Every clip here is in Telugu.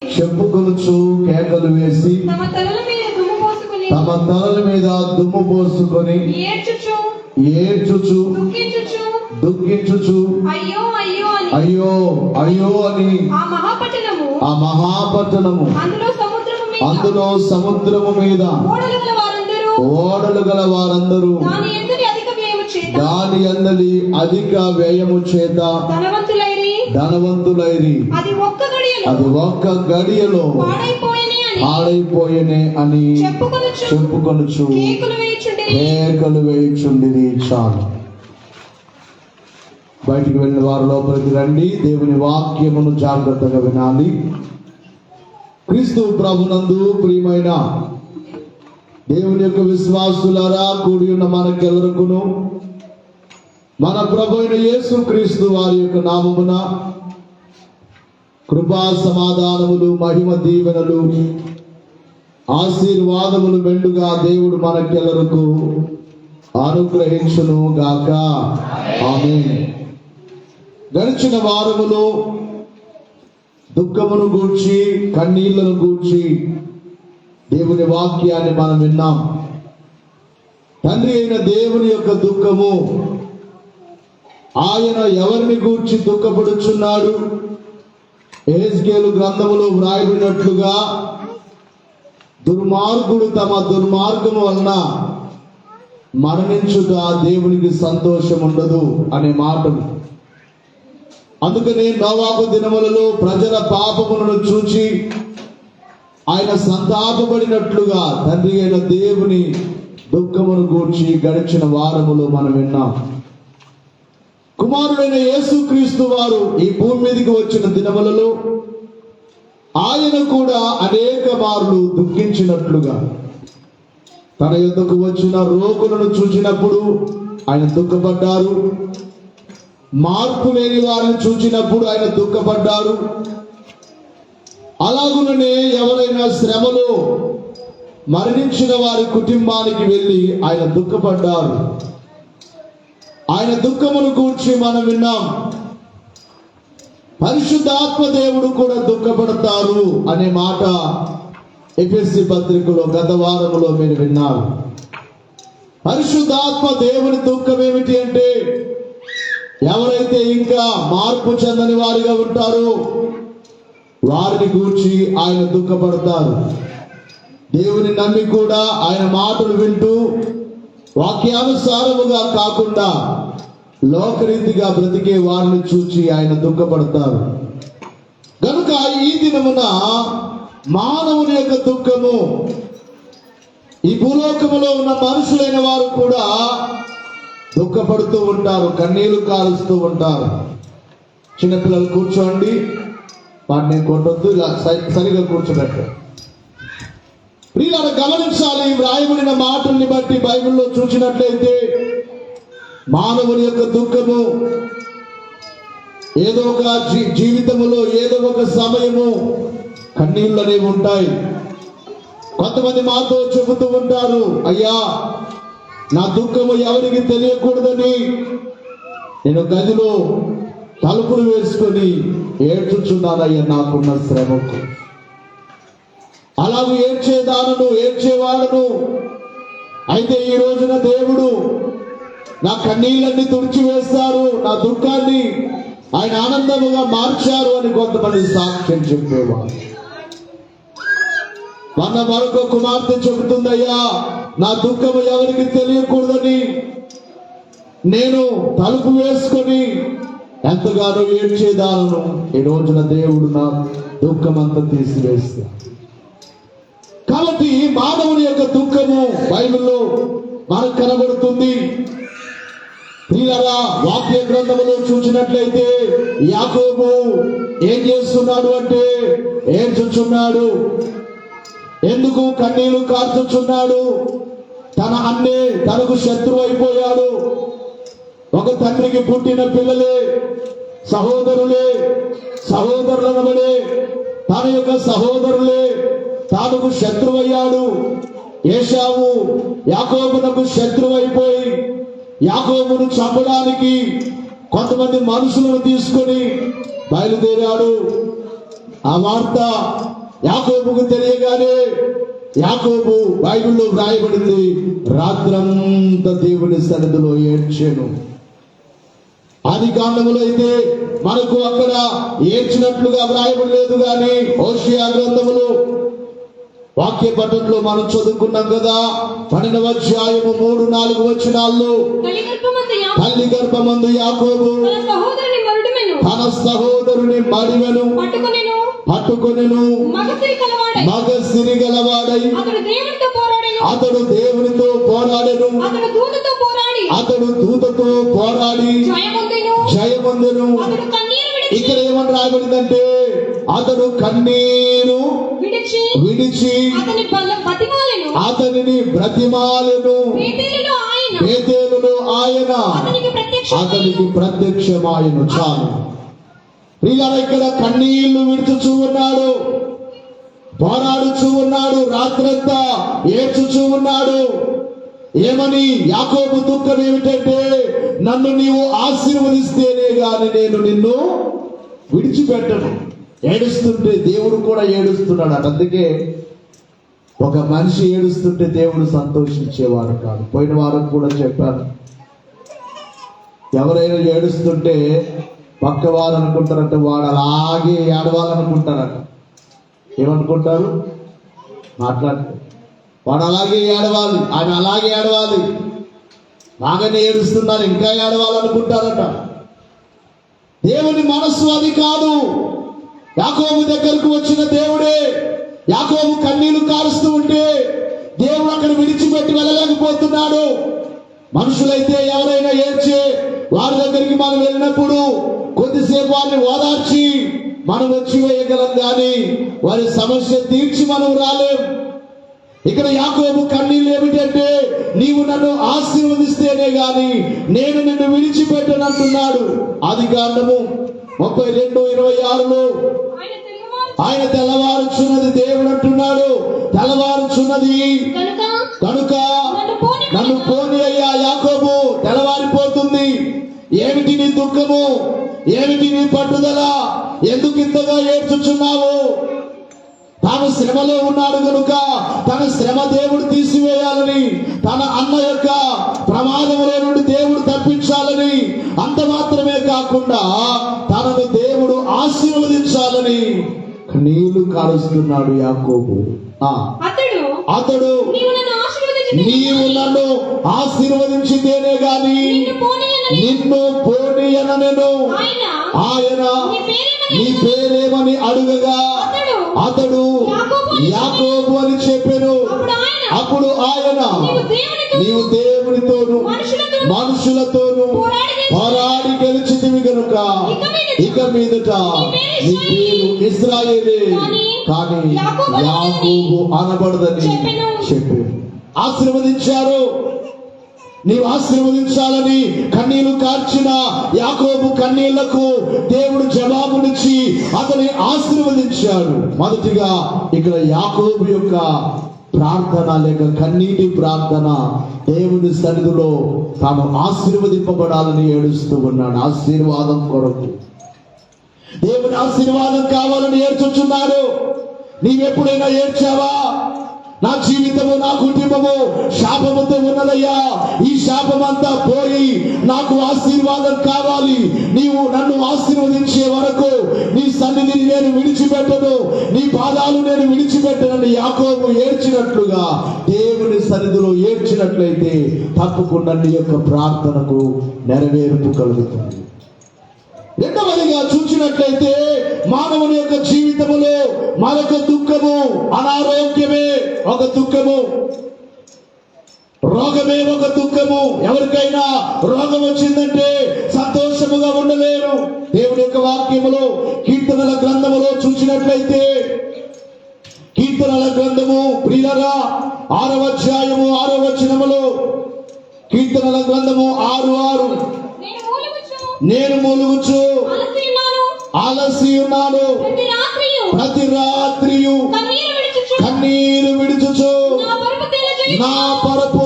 చెప్పుకొనుచు కేకలు వేసి తమ తలల మీద దుమ్ము పోసుకొని ఏడ్చుచు దుఃఖించుచు అయ్యో అయ్యో అని ఆ మహాపట్టణము అందులో సముద్రము మీద ఓడలు గల వారందరూ దాని అందలి అధిక వ్యయము చేత ధనవంతులైరి అది ఒక్క గడియలో పాడైపోయనే అని చెప్పుకొనుచు కేకలు వేయుచుండిరి. చాలు. బయటికి వెళ్ళిన వారు లోపలికి రండి. దేవుని వాక్యమును జాగ్రత్తగా వినాలి. క్రీస్తు ప్రభునందు ప్రియమైన దేవుని యొక్క విశ్వాసులారా, కూడి ఉన్న మనకెవరకును మన ప్రభు అయిన యేసు క్రీస్తు వారి యొక్క నామమున కృపా సమాధానములు, మహిమ దీవెనలు, ఆశీర్వాదములు మెండుగా దేవుడు మనకెల్లరకు అనుగ్రహించును గాక. ఆమేన్. గడిచిన వారములో దుఃఖమును గూర్చి, కన్నీళ్లను గూర్చి దేవుని వాక్యాన్ని మనం విన్నాం. తండ్రి అయిన దేవుని యొక్క దుఃఖము, ఆయన ఎవరిని గూర్చి దుఃఖపడుచున్నాడు? యెహెజ్కేలు గ్రంథములో వ్రాయబడినట్లుగా దుర్మార్గుడు తమ దుర్మార్గము వలన మరణించుట దేవునికి సంతోషం ఉండదు అనే మాటలు. అందుకనే నోవాహు దినములలో ప్రజల పాపములను చూచి ఆయన సంతాపపడినట్లుగా తండ్రి అయిన దేవుని దుఃఖమును గూర్చి గడిచిన వారములో మనం విన్నాం. కుమారుడైన యేసుక్రీస్తు వారు ఈ భూమి మీదకి వచ్చిన దినములలో ఆయన కూడా అనేక మార్లు దుఃఖించినట్లుగా, తన యొద్దకు వచ్చిన రోగులను చూచినప్పుడు ఆయన దుఃఖపడ్డారు. మార్పు లేని వారిని చూచినప్పుడు ఆయన దుఃఖపడ్డారు. అలాగుననే ఎవరైనా శ్రమలో మరణించిన వారి కుటుంబానికి వెళ్ళి ఆయన దుఃఖపడ్డారు. ఆయన దుఃఖమును గూర్చి మనం విన్నాం. పరిశుద్ధాత్మ దేవుడు కూడా దుఃఖపడతారు అనే మాట ఎఫెసీ పత్రికలో గత వారములో మీరు విన్నారు. పరిశుద్ధాత్మ దేవుని దుఃఖం ఏమిటి అంటే, ఎవరైతే ఇంకా మార్పు చెందని వారిగా ఉంటారో వారిని గూర్చి ఆయన దుఃఖపడతారు. దేవుని నమ్మి కూడా ఆయన మాటలు వింటూ వాక్యానుసారముగా కాకుండా లోకరీతిగా బ్రతికే వారిని చూచి ఆయన దుఃఖపడతారు. కనుక ఈ దినమున మానవుని యొక్క దుఃఖము, ఈ భూలోకములో ఉన్న మనుషులైన వారు కూడా దుఃఖపడుతూ ఉంటారు, కన్నీళ్లు కాలుస్తూ ఉంటారు. చిన్నపిల్లలు కూర్చోండి, వాటిని కొట్టొద్దు, ఇలా సరిగా కూర్చోబెట్టారు. వీళ్ళని గమనించాలి. వ్రాయబడిన మాటల్ని బట్టి బైబిల్లో చూసినట్లయితే మానవుని యొక్క దుఃఖము ఏదో ఒక జీవితములో ఏదో ఒక సమయము కన్నీళ్ళు అనేవి ఉంటాయి. కొంతమంది మాతో చెబుతూ ఉంటారు, అయ్యా నా దుఃఖము ఎవరికి తెలియకూడదని నేను గదిలో తలుపులు వేసుకొని ఏడ్చుచున్నానయ్యా నాకున్న శ్రమకు. అలాగే ఏడ్చేవాడను. అయితే ఈ రోజున దేవుడు నా కన్నీళ్ళన్ని తుడిచివేస్తారు, నా దుఃఖాన్ని ఆయన ఆనందముగా మార్చారు అని కొంతమంది సాక్ష్యం చెప్పేవారు. మరొక కుమార్తె చెబుతుందయ్యా నా దుఃఖము ఎవరికి తెలియకూడదని నేను తలుపు వేసుకొని ఎంతగానో ఏడ్చేదాలను. ఈ రోజున దేవుడు నా దుఃఖమంతా తీసివేస్తాడు. కాబట్టి మానవుని యొక్క దుఃఖము బైబిల్లో మనకు కనబడుతుంది. ప్రియులారా, వాక్య గ్రంథములో చూసినట్లయితే యాకోబు ఏం చేస్తున్నాడు అంటే ఏడ్చుచున్నాడు. ఎందుకు కన్నీళ్లు కార్చుచున్నాడు? తన అన్నే తనకు శత్రువు అయిపోయాడు. ఒక తండ్రికి పుట్టిన పిల్లలే, సహోదరులనబడే తన యొక్క సహోదరులే తానుకు శత్రువయ్యాడు. ఏశావు యాకోబునకు శత్రువైపోయి యాకోబును చంపడానికి కొంతమంది మనుషులను తీసుకొని బయలుదేరాడు. ఆ వార్త యాకోబుకు తెలియగానే యాకోబు బైబిల్లో వ్రాయబడింది, రాత్రంతా దేవుని సన్నిధిలో ఏడ్చాను. ఆది కాండములో అయితే మనకు అక్కడ ఏడ్చినట్లుగా వ్రాయబడలేదు, కానీ హోషేయ గ్రంథములో వాక్య పఠనంలో మనం చదువుకున్నాం కదా, 12వ అధ్యాయము 3-4 వచనాల్లో, తల్లి గర్భమందు యాకోబు తన సహోదరుని మడిమెను పట్టుకొనెను, మగసిరి గలవాడై అతడు దేవునితో పోరాడెను, అతడు దూతతో పోరాడి జయమొందెను. ఇక్కడ ఏమని రాయబడిందంటే, అతడు కన్నీరు విడిచి అతనిని బ్రతిమాలెను. బేతేలులో ఆయన అతనికి ప్రత్యక్షమాయను. చాలు ప్రియులారా, ఇక్కడ కన్నీళ్లు విడుచుచూ ఉన్నాడు, పోరాడుచూ ఉన్నాడు, రాత్రంతా ఏడ్చుచూ ఉన్నాడు. ఏమని? యాకోబు దుఃఖం ఏమిటంటే, నన్ను నీవు ఆశీర్వదిస్తేనే గాని నేను నిన్ను విడిచిపెట్టను. ఏడుస్తుంటే దేవుడు కూడా ఏడుస్తున్నాడు. అందుకే ఒక మనిషి ఏడుస్తుంటే దేవుడు సంతోషించేవాడు కాదు. పోయిన వారం కూడా చెప్పాను, ఎవరైనా ఏడుస్తుంటే పక్కవారు అనుకుంటారంట వాడు అలాగే ఏడవాలనుకుంటారంట. ఏమనుకుంటారు? మాట్లాడితే వాడు అలాగే ఏడవాలి, ఆయన అలాగే ఏడవాలి, బాగానే ఏడుస్తున్నారు ఇంకా ఏడవాలనుకుంటారట. దేవుని మనస్సు అది కాదు. యాకోబు దగ్గరకు వచ్చిన దేవుడే యాకోబు కన్నీళ్లు కారుస్తూ ఉంటే దేవుడు అక్కడ విడిచిపెట్టి వెళ్ళలేకపోతున్నాడు. మనుషులైతే ఎవరైనా ఏడ్చే వారి దగ్గరికి మనం వెళ్ళినప్పుడు కొద్దిసేపు వారిని ఓదార్చి మనం వచ్చి వేయగలం, కానీ వారి సమస్య తీర్చి మనం రాలేం. ఇక్కడ యాకోబు కన్నీళ్ళు ఏమిటంటే, నీవు నన్ను ఆశీర్వదిస్తేనే గాని నేను నిన్ను విడిచిపెట్టనంటున్నాడు. ఆది కాండము 32:26లో ఆయన తెల్లవారుచున్నది దేవుడు అంటున్నాడు. తెల్లవారుచున్నది కనుక నన్ను పోని అయ్యా యాకోబు, తెల్లవారిపోతుంది. ఏమిటి నీ దుఃఖము? ఏమిటి నీ పట్టుదల? ఎందుకు ఇంతగా ఏడ్చుచున్నావు? తాను శ్రమలో ఉన్నాడు కనుక తన శ్రమ దేవుడు తీసివేయాలని, తన అన్న యొక్క ప్రమాదంలో నుండి దేవుడు తప్పించాలని, అంత మాత్రమే కాకుండా తనను దేవుడు ఆశీర్వదించాలని నీళ్లు కారుస్తున్నాడు యాకోబు. అతడు నీవు నన్ను ఆశీర్వదించితేనే గాని నిన్ను పోనీయనెను. ఆయన నీ పేరేమని అడుగగా అతడు యాకోబు అని చెప్పెను. అప్పుడు ఆయన నీవు దేవునితోను మనుషులతోను పోరాడి గెలిచితివి గనుక ఇక మీదట నీ పేరు ఇశ్రాయేలే కానీ యాకోబు అనబడదని చెప్పారు. ఆశీర్వదించారు. నీవు ఆశీర్వదించాలని కన్నీళ్లు కార్చిన యాకోబు కన్నీళ్లకు దేవుడు జవాబునిచ్చి అతని ఆశీర్వదించాడు. మొదటిగా ఇక్కడ యాకోబు యొక్క ప్రార్థన లేక కన్నీటి ప్రార్థన, దేవుని సన్నిధిలో తాను ఆశీర్వదింపబడాలని ఏడుస్తూ ఉన్నాడు. ఆశీర్వాదం కొరకు, దేవుని ఆశీర్వాదం కావాలని ఏడ్చుచున్నాడు. నీవెప్పుడైనా ఏడ్చావా? నా జీవితము నా కుటుంబము శాపముతో ఉన్నదయ్యా, ఈ శాపమంతా పోయి నాకు ఆశీర్వాదం కావాలి, నీవు నన్ను ఆశీర్వదించే వరకు నీ సన్నిధిని నేను విడిచిపెట్టను, నీ పాదాలు నేను విడిచిపెట్టనని యాకోబు ఏడ్చినట్లుగా దేవుని సన్నిధిలో ఏడ్చినట్లయితే తప్పకుండా నీ యొక్క ప్రార్థనకు నెరవేర్పు కలుగుతుంది. రెండవదిగా చూసినట్లయితే మానవుని యొక్క జీవితంలో మరొక దుఃఖము అనారోగ్యమే ఒక దుఃఖము, రోగమే ఒక దుఃఖము. ఎవరికైనా రోగం వచ్చిందంటే సంతోషముగా ఉండలేరు. దేవుని యొక్క వాక్యములో కీర్తనల గ్రంథములో చూసినట్లయితే, కీర్తనల గ్రంథము ప్రియులారా 6వ అధ్యాయము 6వ వచనములో, కీర్తనల గ్రంథము 6:6 నేను మూలుగుచు ఆలసి ఉన్నాను, ప్రతి రాత్రియు కన్నీరు విడుచుచు నా పరుపు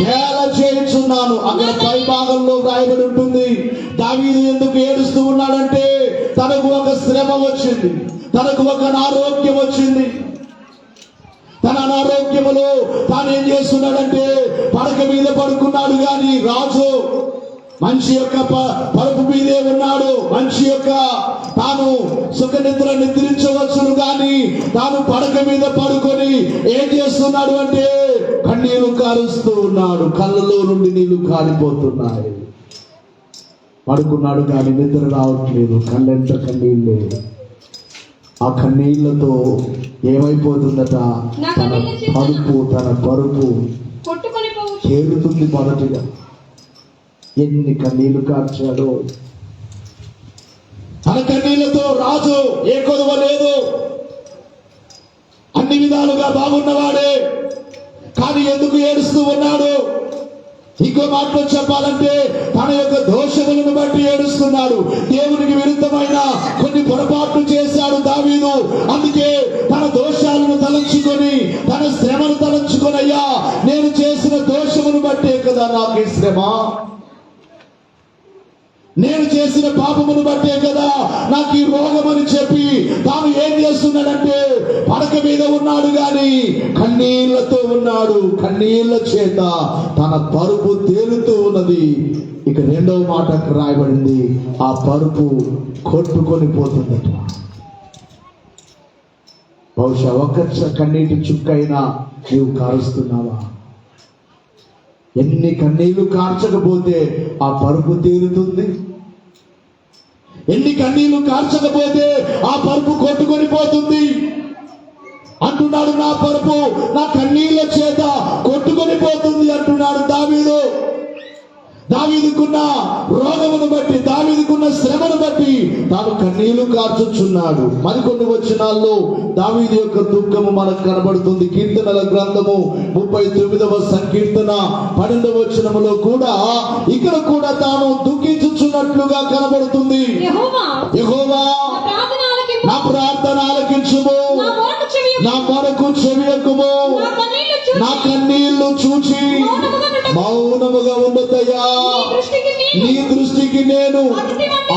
తేల చేయించున్నాను. అక్కడ పై భాగంలో రాయబడి ఉంటుంది. దావీదు ఎందుకు ఏడుస్తూ ఉన్నాడంటే తనకు ఒక శ్రమ వచ్చింది, తనకు ఒక అనారోగ్యం వచ్చింది. తన అనారోగ్యములో తాను ఏం చేస్తున్నాడంటే పడక మీద పడుకున్నాడు. గాని రాజు మనిషి యొక్క పరుపు మీదే ఉన్నాడు. మనిషి యొక్క తాను సుఖ నిద్ర నిద్రించవచ్చును గాని తాను పడక మీద పడుకొని ఏం చేస్తున్నాడు అంటే కన్నీళ్లు కారుస్తూ ఉన్నాడు. కళ్ళలో నుండి నీళ్లు కారిపోతున్నాయి. పడుకున్నాడు కానీ నిద్ర రావట్లేదు. కళ్ళెంట కన్నీళ్ళే. ఆ కన్నీళ్లతో ఏమైపోతుందట, తన పరుపు తేలుతుంది. మొదటిగా ఎన్ని కన్నీళ్లు కార్చాడో. తన కన్నీళ్లతో రాజు ఏ కొదవ లేదు. అన్ని విధాలుగా బాగున్నవాడే కానీ ఎందుకు ఏడుస్తూ ఉన్నాడు? ఇంకో మాటలో చెప్పాలంటే తన యొక్క దోషములను బట్టి ఏడుస్తున్నాడు. దేవునికి విరుద్ధమైన కొన్ని పొరపాట్లు చేశాడు దావీదు. అందుకే తన దోషాలను తలంచుకొని, తన శ్రమను తలంచుకొని, అయ్యా నేను చేసిన దోషమును బట్టే కదా నాకు ఈ శ్రమ, నేను చేసిన పాపమును బట్టే కదా నాకు ఈ రోగం అని చెప్పి తాను ఏం చేస్తున్నాడంటే పడక మీద ఉన్నాడు గాని కన్నీళ్లతో ఉన్నాడు. కన్నీళ్ల చేత తన పరుపు తేలుతూ ఉన్నది. ఇక రెండవ మాటకు రాయబడింది, ఆ పరుపు కొట్టుకొని పోతుందట. బహుశా ఒక్క కన్నీటి చుక్కైనా నీవు కారుస్తున్నావా? ఎన్ని కన్నీళ్లు కార్చకపోతే ఆ పరుపు తేలుతుంది? ఎన్ని కన్నీళ్లు కార్చకపోతే ఆ పరుపు కొట్టుకొని పోతుంది? అంటున్నాడు, నా పరుపు నా కన్నీళ్ల చేత కొట్టుకొని పోతుంది అంటున్నాడు దావీదు. దావీదుకున్న రోగమును బట్టి, దావీదుకున్న శ్రమను బట్టి తాను కన్నీళ్లు కార్చుచున్నాడు. మరికొన్ని వచనాల్లో దావీదు యొక్క దుఃఖము మనకు కనబడుతుంది. కీర్తనల గ్రంథము 39వ సంకీర్తన 12వ వచనములో కూడా ఇక్కడ కూడా తాను దుఃఖించుచున్నట్లుగా కనబడుతుంది. యెహోవా నా ప్రార్థన ఆలకించుము, నా మొరకు చెవియకుము, నా కన్నీళ్లు చూచి మౌనముగా ఉండదయ్యా. నీ దృష్టికి నేను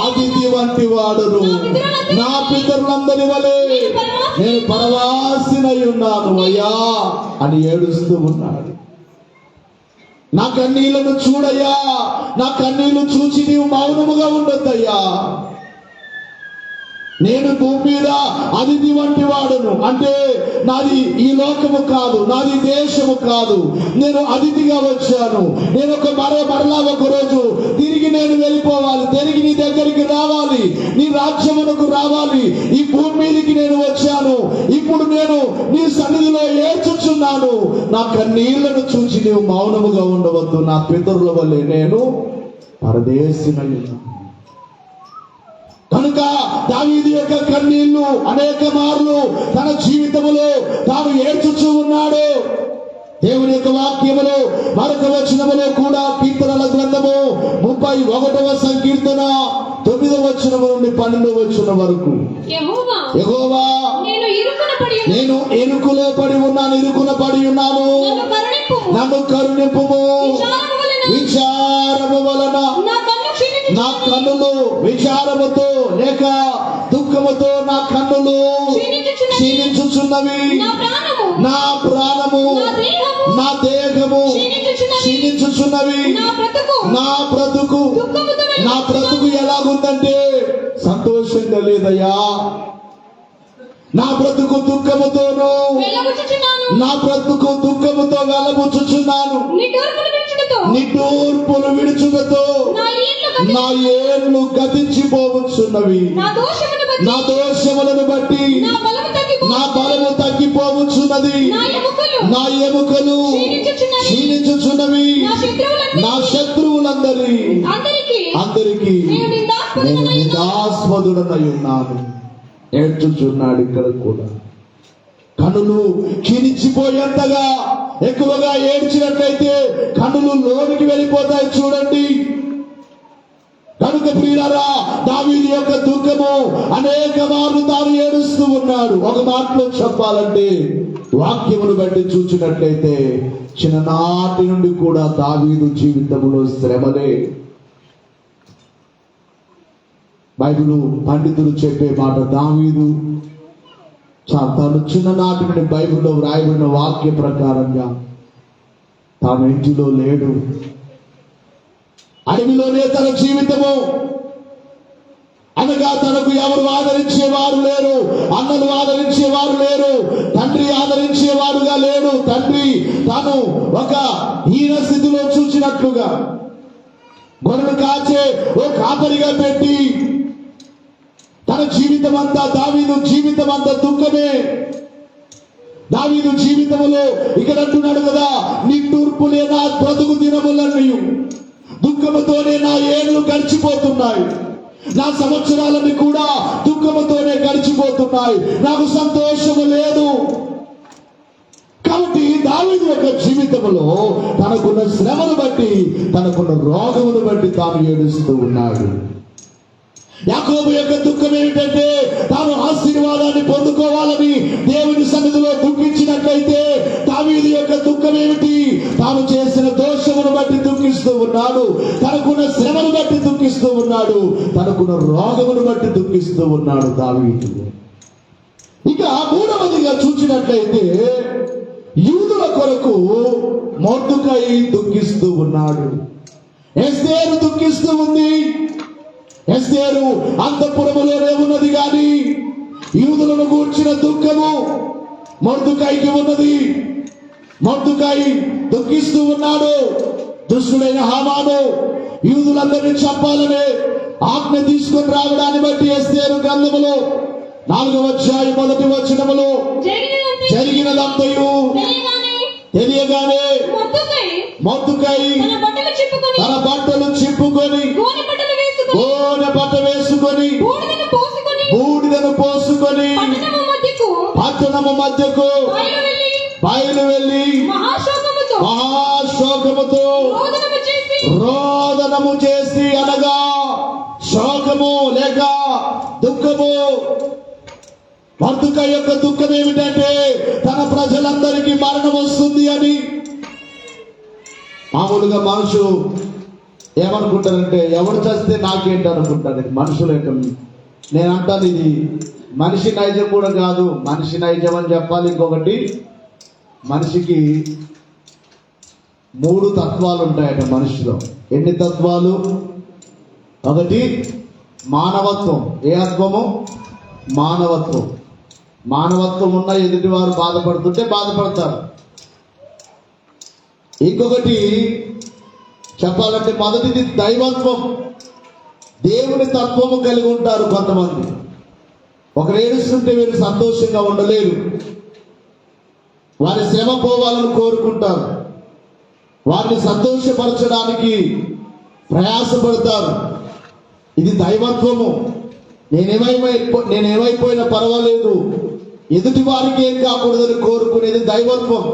అతిథి వంటి వాడును. నా పితరులందరి వలె నేను పరవాసినై ఉన్నాను అయ్యా అని ఏడుస్తూ ఉన్నాడు. నా కన్నీళ్లను చూడయ్యా, నా కన్నీళ్లు చూచి నీవు మౌనముగా ఉండొద్దయ్యా. నేను భూమి మీద అతిథి వంటి వాడును అంటే నాది ఈ లోకము కాదు, నాది దేశము కాదు. నేను అతిథిగా వచ్చాను. నేను మరలా ఒక రోజు తిరిగి నేను వెళ్ళిపోవాలి, తిరిగి నీ దగ్గరికి రావాలి, నీ రాజ్యమునకు రావాలి. ఈ భూమి మీదకి నేను వచ్చాను. ఇప్పుడు నేను నీ సన్నిధిలో ఏడ్చుచున్నాను. నా కన్నీళ్లను చూసి నీవు మౌనముగా ఉండవద్దు. నా పితరుల వల్లే నేను పరదేశినై ఉన్నాను. కనుక దావీదు యొక్క కన్నీళ్లు అనేక మార్లు తన జీవితంలో తాను ఏడ్చుచూ ఉన్నాడు. దేవుని యొక్క వాక్యములో మరొక వచనములో కూడా కీర్తనల గ్రంథము 31వ సంకీర్తన 9వ వచనము నుండి 12వ వచనం వరకు, యెహోవా నేను ఇరుకులో పడి ఉన్నాను, ఇరుకున పడి ఉన్నాను, నన్ను కరుణింపుము. విచారము వలన నా కన్నులు విచారముతో లేక దుఃఖముతో నా కన్నులు క్షీణించుచున్నవి. నా ప్రాణము నా దేహము క్షీణించుచున్నవి. నా బ్రతుకు ఎలాగుందంటే సంతోషంగా లేదయ్యా. నా బ్రతుకు దుఃఖముతోను, నా బ్రతుకు దుఃఖముతో వెలబుచ్చుచున్నాను. నిట్టూర్పులు విడుచుకతో నా ఏళ్ళు గతించిపోవచ్చున్నవి. నా దోషములను బట్టి నా బలము తగ్గిపోవచ్చున్నది. నా ఎముకలు క్షీణించుచున్నవి. నా శత్రువులందరికీ నేను నిదాస్పదుడనై ఉన్నాను. ఏడ్చుచున్నాడు. ఇక్కడ కూడా కనులు క్షీణించిపోయేంతగా ఎక్కువగా ఏడ్చినట్లయితే కనులు లోనికి వెళ్ళిపోతాయి చూడండి. కనుక ప్రియులారా, దావీదు యొక్క దుఃఖము అనేక మార్లు తాను ఏడుస్తూ ఉన్నాడు. ఒక మాటలో చెప్పాలంటే వాక్యమును బట్టి చూసినట్లయితే చిన్ననాటి నుండి కూడా దావీదు జీవితంలో శ్రమలే. బైబిలు పండితులు చెప్పే మాట, దావీదు తాను చిన్ననాటి నుండి బైబిల్లో వ్రాయబడిన వాక్య ప్రకారంగా తాను ఇంటిలో లేడు, అడవిలోనే తన జీవితము. అనగా తనకు ఎవరు ఆదరించేవారు లేరు, అన్నలు ఆదరించేవారు లేరు, తండ్రి ఆదరించేవారుగా లేడు. తండ్రి తాను ఒక హీన స్థితిలో చూసినట్లుగా గొర్రెలు కాచే ఓ కాపరిగా పెట్టి తన జీవితం అంతా, దావీదు జీవితం అంతా దుఃఖమే. దావీదు జీవితంలో ఇక్కడ అంటున్నాడు కదా, నిట్టూర్పులే నా బ్రతుకు దినములన్నీ, దుఃఖముతోనే నా ఏళ్ళు గడిచిపోతున్నాయి, నా సంవత్సరాలన్నీ కూడా దుఃఖముతోనే గడిచిపోతున్నాయి, నాకు సంతోషము లేదు. కాబట్టి దావీదు యొక్క జీవితంలో తనకున్న శ్రమను బట్టి, తనకున్న రోగమును బట్టి తాను ఏడుస్తూ ఉన్నాడు. యాకోబు యొక్క దుఃఖం ఏమిటంటే, తాను ఆశీర్వాదాన్ని పొందుకోవాలని దేవుని సన్నిధిలో దుఃఖించినట్లయితే, దావీదు యొక్క దుఃఖం ఏమిటి? తాను చేసిన దోషమును బట్టి దుఃఖిస్తూ ఉన్నాడు, తనకున్న శ్రమను బట్టి దుఃఖిస్తూ ఉన్నాడు, తనకున్న రోగమును బట్టి దుఃఖిస్తూ ఉన్నాడు దావీదు. ఇక మూడవదిగా చూసినట్లయితే, యూదుల కొరకు మొర్దెకై దుఃఖిస్తూ ఉన్నాడు. ఎస్తేరు దుఃఖిస్తూ ఉంది. ఎస్తేరు అంతఃపురములోనే ఉన్నది, కానీ యూదులను గూర్చిన దుఃఖము మొర్దెకైకి ఉన్నది. మొర్దెకై దుఃఖిస్తూ ఉన్నాడు. దుష్టుడైన హామాను యూదులందరినీ చంపాలనే ఆజ్ఞ తీసుకొని రావడాన్ని బట్టి ఎస్తేరు గ్రంథములో 4వ అధ్యాయం 1వ వచనములో జరిగినదంతయు తెలియగానే మొర్దెకై తన బట్టలు చింపుకొని గోనె బట్ట వేసుకొని బూడిదను పోసుకొని పట్టణము మధ్యకు బయలు వెళ్ళి మహాశోకముతో రోదనము చేసి, అనగా శోకము లేక దుఃఖము. మొర్దెకై యొక్క దుఃఖం ఏమిటంటే, తన ప్రజలందరికీ మరణం వస్తుంది అని. మామూలుగా మనుషులు ఏమనుకుంటారంటే, ఎవరు చస్తే నాకేంటి అనుకుంటారు మనుషుల యొక్క. నేను అంటాను, ఇది మనిషి నైజం కూడా కాదు. మనిషి నైజం అని చెప్పాలి. ఇంకొకటి, మనిషికి 3 తత్వాలు ఉంటాయట మనిషిలో. ఎన్ని తత్వాలు? ఒకటి మానవత్వం. ఏ ఆత్మము? మానవత్వం. మానవత్వం ఉన్న ఎదుటివారు బాధపడుతుంటే బాధపడతారు. ఇంకొకటి చెప్పాలంటే, మొదటిది దైవత్వం. దేవుని తత్వము కలిగి ఉంటారు కొంతమంది. ఒకరు ఏడుస్తుంటే వీరు సంతోషంగా ఉండలేరు. వారి శ్రమ పోవాలని కోరుకుంటారు. వారిని సంతోషపరచడానికి ప్రయాసపడతారు. ఇది దైవత్వము. నేనేమైపోయినా పర్వాలేదు, ఎదుటి వారికి ఏం కాకూడదని కోరుకునేది దైవత్వం.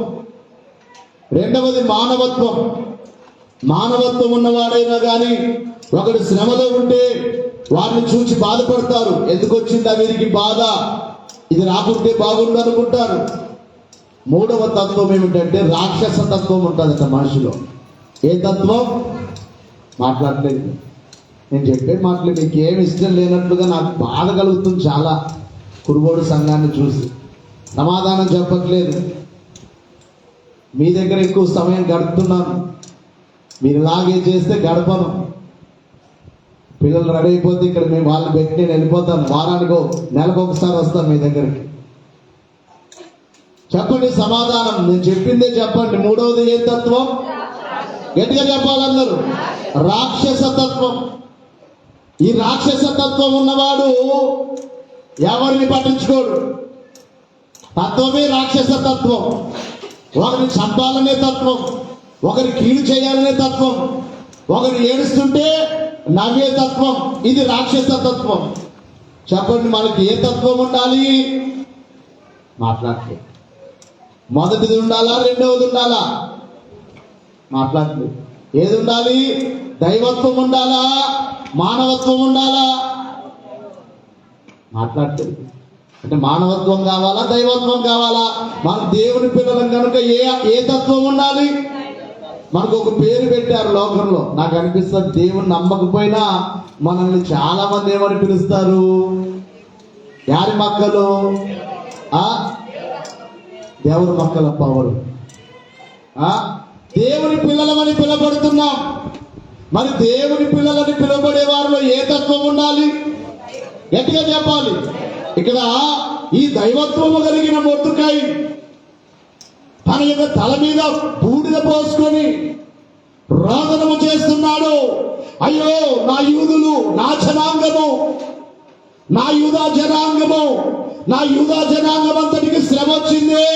రెండవది మానవత్వం. మానవత్వం ఉన్నవాడైనా కానీ ఒకడు శ్రమలో ఉంటే వారిని చూసి బాధపడతారు. ఎందుకు వచ్చిందా వీరికి బాధ, ఇది రాకుంటే బాగుండు అనుకుంటారు. మూడవ తత్వం ఏమిటంటే, రాక్షస తత్వం ఉంటుందట మనిషిలో. ఏ తత్వం? మాట్లాడలేదు. నేను చెప్పే మాటలు మీకు ఏమి ఇష్టం లేనట్లుగా నాకు బాధ కలుగుతుంది చాలా. కురుగోడు సంఘాన్ని చూసి సమాధానం చెప్పట్లేదు. మీ దగ్గర ఎక్కువ సమయం గడుపుతున్నాను, మీరు ఇలాగే చేస్తే గడపను. పిల్లలు రెడీ అయిపోతే ఇక్కడ మేము వాళ్ళని పెట్టి నేను వెళ్ళిపోతాను. వారానికో నెలకు ఒకసారి వస్తాను మీ దగ్గరికి. చెప్పండి సమాధానం. నేను చెప్పిందే చెప్పండి. మూడవది ఏ తత్వం? గట్టిగా చెప్పాలన్నారు. రాక్షస తత్వం. ఈ రాక్షస తత్వం ఉన్నవాడు ఎవరిని పట్టించుకోడు. తత్వమే రాక్షస తత్వం. ఒకరిని చంపాలనే తత్వం, ఒకరి కీడు చేయాలనే తత్వం, ఒకరు ఏడుస్తుంటే నవ్వే తత్వం. ఇది రాక్షస తత్వం. చెప్పండి, మనకి ఏ తత్వం ఉండాలి? మాట్లాడలేదు. మొదటిది ఉండాలా, రెండవది ఉండాలా? మాట్లాడలేదు. ఏది ఉండాలి? దైవత్వం ఉండాలా, మానవత్వం ఉండాలా? మాట్లాడలేదు. అంటే మానవత్వం కావాలా, దైవత్వం కావాలా? మన దేవుని పిల్లలం కనుక ఏ తత్వం ఉండాలి? మనకు ఒక పేరు పెట్టారు లోకంలో. నాకు అనిపిస్తుంది, దేవుని నమ్మకపోయినా మనల్ని చాలా మంది ఏమని పిలుస్తారు? యారి మక్కలు, దేవుని మొక్కల పవరు. దేవుని పిల్లలమని పిలబడుతున్నాం. మరి దేవుని పిల్లలని పిలువబడే వారిలో ఏ తత్వం ఉండాలి? గట్టిగా చెప్పాలి. ఇక్కడ ఈ దైవత్వము కలిగిన మొర్దెకై తన యొక్క తల మీద బూడిద పోసుకొని రోదనము చేస్తున్నాడు. అయ్యో నా యూదులు, నా జనాంగము, నా యూదా జనాంగము, నా యూదా జనాంగం అంతటికి శ్రమ వచ్చింది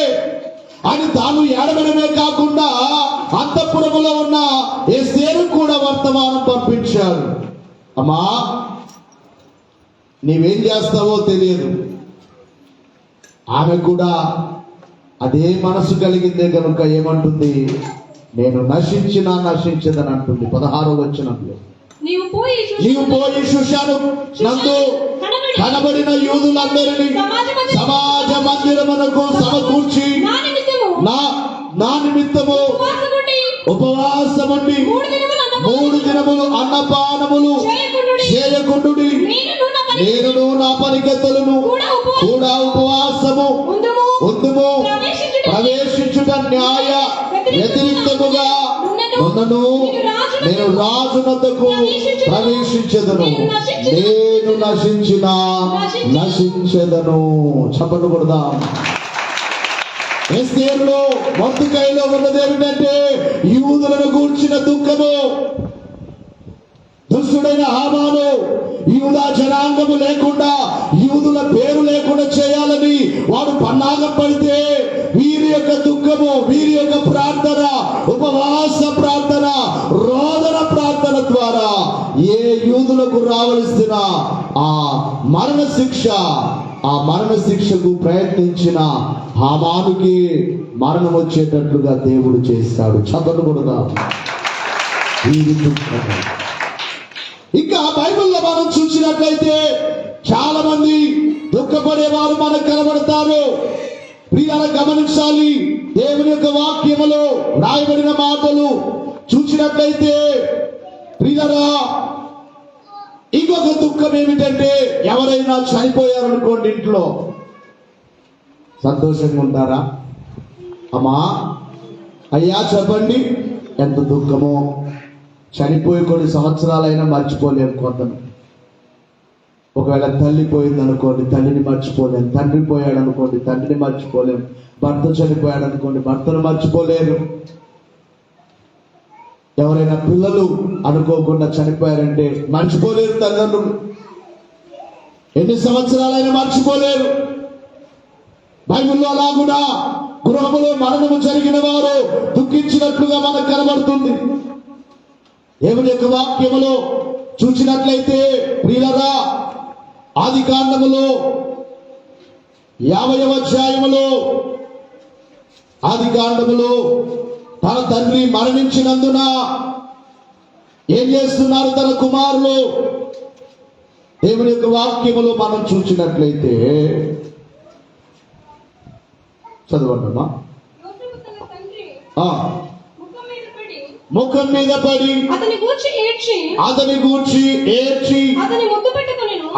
అని తాను ఏడవడమే కాకుండా అంతఃపురములో ఉన్న ఎస్తేరు కూడా వర్తమానం పంపించాడు. అమ్మా, నీవేం చేస్తావో తెలియదు. ఆమె కూడా అదే మనసు కలిగిందే కనుక ఏమంటుంది? నేను నశించదని అంటుంది. 16వ వచనంలో, నీవు పోయి షూషాను నందు కనబడిన యూదులందరినీ సమాజ మందిరమునకు సమకూర్చి నా నిమిత్తము ఉపవాసముండి 3 దినములు అన్నపానములు చేయకుండుడి. నేను నా పనికత్తలను కూడా ఉపవాసము ఉందుము. ప్రవేశించుట న్యాయ వ్యతిరేకముగా ఉన్నను. నేను రాజునొద్దకు ప్రవేశించెదను. నేను నశించెదను. చప్పట్లు కొడదాం. ఎస్తేరులో మొర్దెకైలో ఉన్నది ఏమిటంటే యూదులను గూర్చిన దుఃఖము. దుష్టుడైన హామాను యూదా జనాంగము లేకుండా, యూదుల పేరు లేకుండా చేయాలని వాడు పన్నాగం పడితే వీరి యొక్క దుఃఖము, వీరి యొక్క ప్రార్థన, ఉపవాస ప్రార్థన, రోదన ప్రార్థన ద్వారా ఏ యూదులకు రావలసిన ఆ మరణ శిక్షకు ప్రయత్నించిన హామానుకి మరణం వచ్చేటట్లుగా దేవుడు చేస్తాడు. చదవను కూడా ఇంకా బైబిల్లో మనం చూసినట్లయితే చాలా మంది దుఃఖపడేవారు మనకు కనబడతారు. ప్రియులారా, గమనించాలి. దేవుని యొక్క వాక్యములో రాయబడిన మాటలు చూసినట్లయితే ప్రియులారా, ఇంకొక దుఃఖం ఏమిటంటే ఎవరైనా చనిపోయారనుకోండి, ఇంట్లో సంతోషంగా ఉంటారా? అమ్మా, అయ్యా చెప్పండి, ఎంత దుఃఖమో. చనిపోయి కొన్ని సంవత్సరాలైనా మర్చిపోలేము కొంతమంది. ఒకవేళ తల్లి పోయింది అనుకోండి, తల్లిని మర్చిపోలేము. తండ్రి పోయాడు అనుకోండి, తండ్రిని మర్చిపోలేము. భర్త చనిపోయాడు అనుకోండి, భర్తను మర్చిపోలేరు. ఎవరైనా పిల్లలు అనుకోకుండా చనిపోయారంటే మర్చిపోలేరు తల్లిదండ్రులు. ఎన్ని సంవత్సరాలైనా మర్చిపోలేరు. బైబిల్లో అలాగునా గృహములో మరణము జరిగిన వారు దుఃఖించినట్లుగా మనకు కనబడుతుంది. దేవుని యొక్క వాక్యములో చూసినట్లయితే ప్రియులారా, ఆది కాండములో 50వ అధ్యాయములో, ఆది కాండములో తన తండ్రి మరణించినందున ఏం చేస్తున్నారు తన కుమారులు? దేవుని యొక్క వాక్యములో మనం చూసినట్లయితే చదవండమ్మా. ముఖం మీద పడి అతని గూర్చి ఏడ్చి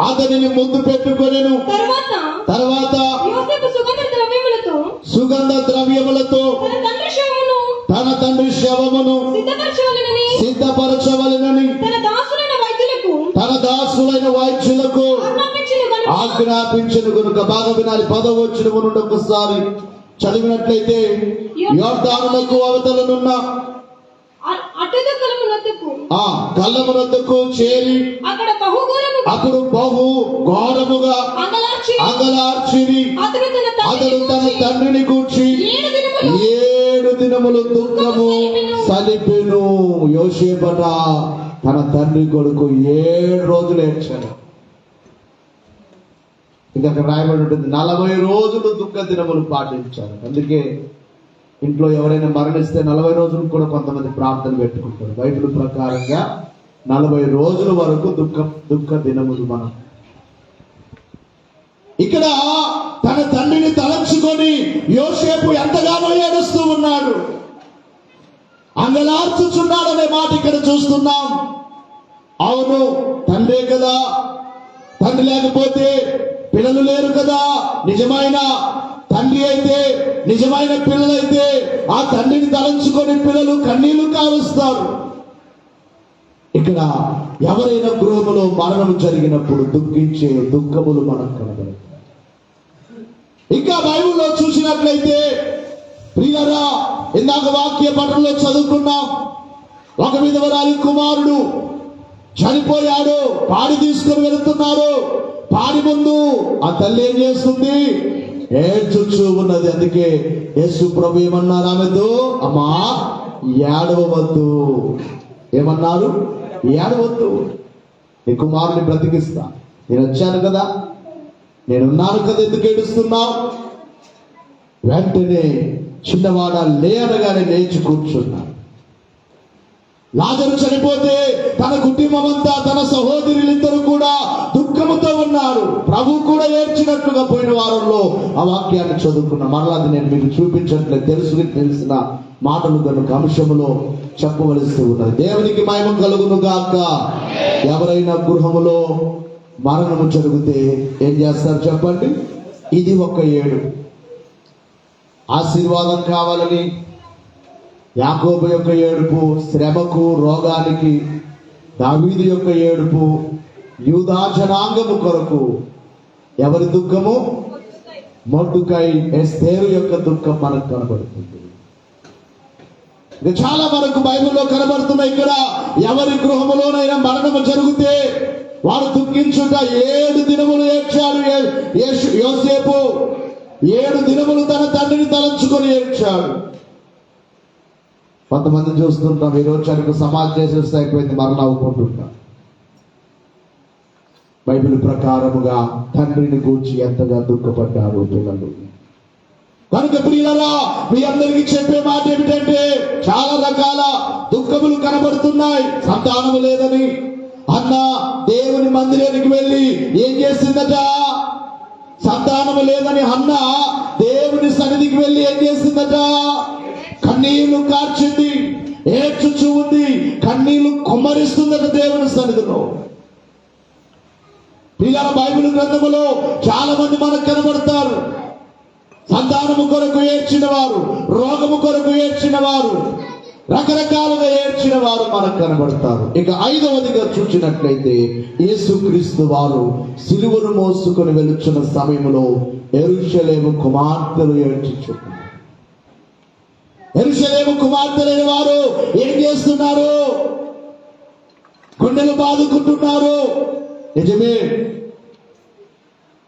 అతనిని ముద్దు పెట్టుకొనెను. తర్వాత సుగంధ ద్రవ్యములతో తన తండ్రి శవమును సిద్ధపరచవలెనని తన దాసులైన వైద్యులకు ఆజ్ఞాపించెను గనుక. బాగా వినాలి. 10వ వచనము నుండి ఒకసారి చదివినట్లయితే, యోర్దానునకు అవతలనున్న కళ్ళమునొద్దకు చేరి అప్పుడు బహు ఘోరముగా అంగలార్చిరి. అతడు తన తండ్రిని గూర్చి 7 దినములు దుఃఖము సలిపెను. యోసేపట తన తండ్రి కొడుకు 7 రోజులు ఏడ్చాడు. ఇంకా అక్కడ రాయబడి ఉంటుంది 40 రోజులు దుఃఖ దినములు పాటించారు. అందుకే ఇంట్లో ఎవరైనా మరణిస్తే 40 రోజులు కూడా కొంతమంది ప్రార్థన పెట్టుకుంటారు. బైబిల్ ప్రకారంగా 40 రోజుల వరకు దుఃఖ దినములు. మనం ఇక్కడ తన తండ్రిని తలంచుకొని యోసేపు ఎంతగానో ఏడుస్తూ ఉన్నాడు, అంగలార్చుచున్నాడు అనే మాట ఇక్కడ చూస్తున్నాం. అవును, తండ్రే కదా, తండ్రి లేకపోతే పిల్లలు లేరు కదా. నిజమైన తండ్రి అయితే, నిజమైన పిల్లలైతే ఆ తండ్రిని తలంచుకొని పిల్లలు కన్నీళ్లు కారుస్తారు. ఇక్కడ ఎవరైనా గృహములో మరణం జరిగినప్పుడు దుఃఖించే దుఃఖములు మనకు కనబడతాయి. ఇంకా బైబిల్లో చూసినట్లయితే ప్రియులారా, ఇందాక వాక్య పఠనంలో చదువుకున్నాం, ఒక విధవరాలి కుమారుడు చనిపోయాడు, పాడి తీసుకొని వెళుతున్నారు. పాడి ముందు ఆ తల్లి ఏం చేస్తుంది? ఏడ్చుచూ ఉన్నది. అందుకే యేసు ప్రభు ఏమన్నారు ఆమెతో? అమ్మా ఏడవవద్దు. ఏమన్నారు? ఏడవద్దు, నీ కుమారుని బ్రతికిస్తా, నేను వచ్చాను కదా, నేనున్నాను కదా, ఎందుకు ఏడుస్తున్నావు? వెంటనే చిన్నవాడ లేనగానే లేచి కూర్చున్నాడు. లాజరు చనిపోతే తన కుటుంబం అంతా, తన సహోదరులిద్దరూ కూడా దుఃఖముతో ఉన్నారు. ప్రభు కూడా ఏడ్చినట్లుగా పోయిన వారంలో ఆ వాక్యాన్ని చదువుకున్నా. మరలా అది నేను మీకు చూపించట్లేదు, తెలిసిన మాటలు కనుక అంశములో చెప్పవలసి ఉన్నది. దేవునికి మహిమ కలుగును గాక. ఎవరైనా గృహములో మరణము జరిగితే ఏం చేస్తారు చెప్పండి? ఇది ఒక ఏడు. ఆశీర్వాదం కావాలని యాకోబు యొక్క ఏడుపు, శ్రమకు రోగానికి దావీదు యొక్క ఏడుపు, యూదా జనాంగము కొరకు ఎవరి దుఃఖము? మొర్దెకై, ఎస్తేరు యొక్క దుఃఖం మనకు కనబడుతుంది. చాలా మనకు బైబిల్లో కనబడుతున్నాయి. ఇక్కడ ఎవరి గృహములోనైనా మరణము జరిగితే వారు దుఃఖించుట. 7 దినములు ఏడ్చాడు యోసేపు. 7 దినములు తన తండ్రిని తలంచుకొని ఏడ్చాడు. కొంతమంది చూస్తుంటాం, ఈ రోజు చనికి సమాధి చేసేస్తే అయిపోయింది, మరలా అవ్వుకుంటుంటాం. బైబిల్ ప్రకారముగా తండ్రిని గూర్చి ఎంతగా దుఃఖపడ్డారు పిల్లలు. కనుక ప్రియులారా, మీ అందరికీ చెప్పే మాట ఏమిటంటే, చాలా రకాల దుఃఖములు కనబడుతున్నాయి. సంతానము లేదని అన్న దేవుని మందిరానికి వెళ్ళి ఏం చేసిందట? సంతానము లేదని అన్న దేవుని సన్నిధికి వెళ్ళి ఏం చేసిందట? కన్నీళ్లు కార్చింది, ఏడ్చుచూ ఉంది, కన్నీళ్లు కుమ్మరిస్తుందట దేవుని సన్నిధిలో. పిల్లల బైబిల్ గ్రంథములో చాలా మంది మనకు కనబడతారు. సంతానము కొరకు ఏడ్చిన వారు, రోగము కొరకు ఏడ్చిన వారు, రకరకాలుగా ఏడ్చిన వారు మనకు కనబడతారు. ఇక 5వదిగా చూసినట్లయితే యేసుక్రీస్తు వారు సిలువను మోసుకొని వెళుచున్న సమయంలో యెరూషలేము కుమార్తెలు ఏడ్చుచున్నారు. యెరూషలేము కుమార్తెలైన వారు ఏం చేస్తున్నారు? గుండెలు బాదుకుంటున్నారు. నిజమే,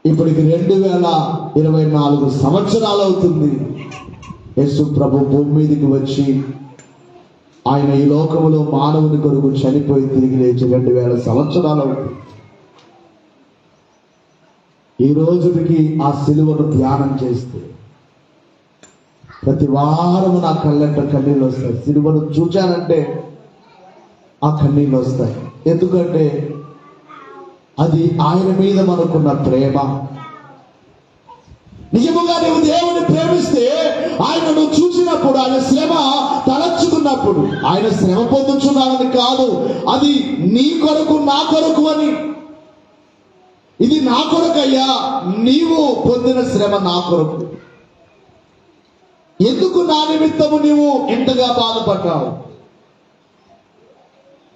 ఇప్పటికి 2024 సంవత్సరాలు అవుతుంది యేసు ప్రభు భూమి మీదకి వచ్చి. ఆయన ఈ లోకములో మానవుని కొరకు చనిపోయి తిరిగి లేచి 2000 సంవత్సరాలు అవుతుంది. ఈ రోజుకి ఆ సిలువను ధ్యానం చేస్తే ప్రతి వారము నా కళ్ళంట కన్నీళ్ళు వస్తాయి. సిలువను చూచానంటే ఆ కన్నీళ్ళు వస్తాయి. ఎందుకంటే అది ఆయన మీద మనకున్న ప్రేమ. నిజముగా నువ్వు దేవుని ప్రేమిస్తే ఆయనను చూసినప్పుడు, ఆయన శ్రమ తలచుకున్నప్పుడు, ఆయన శ్రమ పొందుచున్నాడని కాదు, అది నీ కొరకు నా కొరకు అని. ఇది నా కొరకయ్యా, నీవు పొందిన శ్రమ నా కొరకు. ఎందుకు నా నిమిత్తము నీవు ఇంతగా బాధపడ్డావు?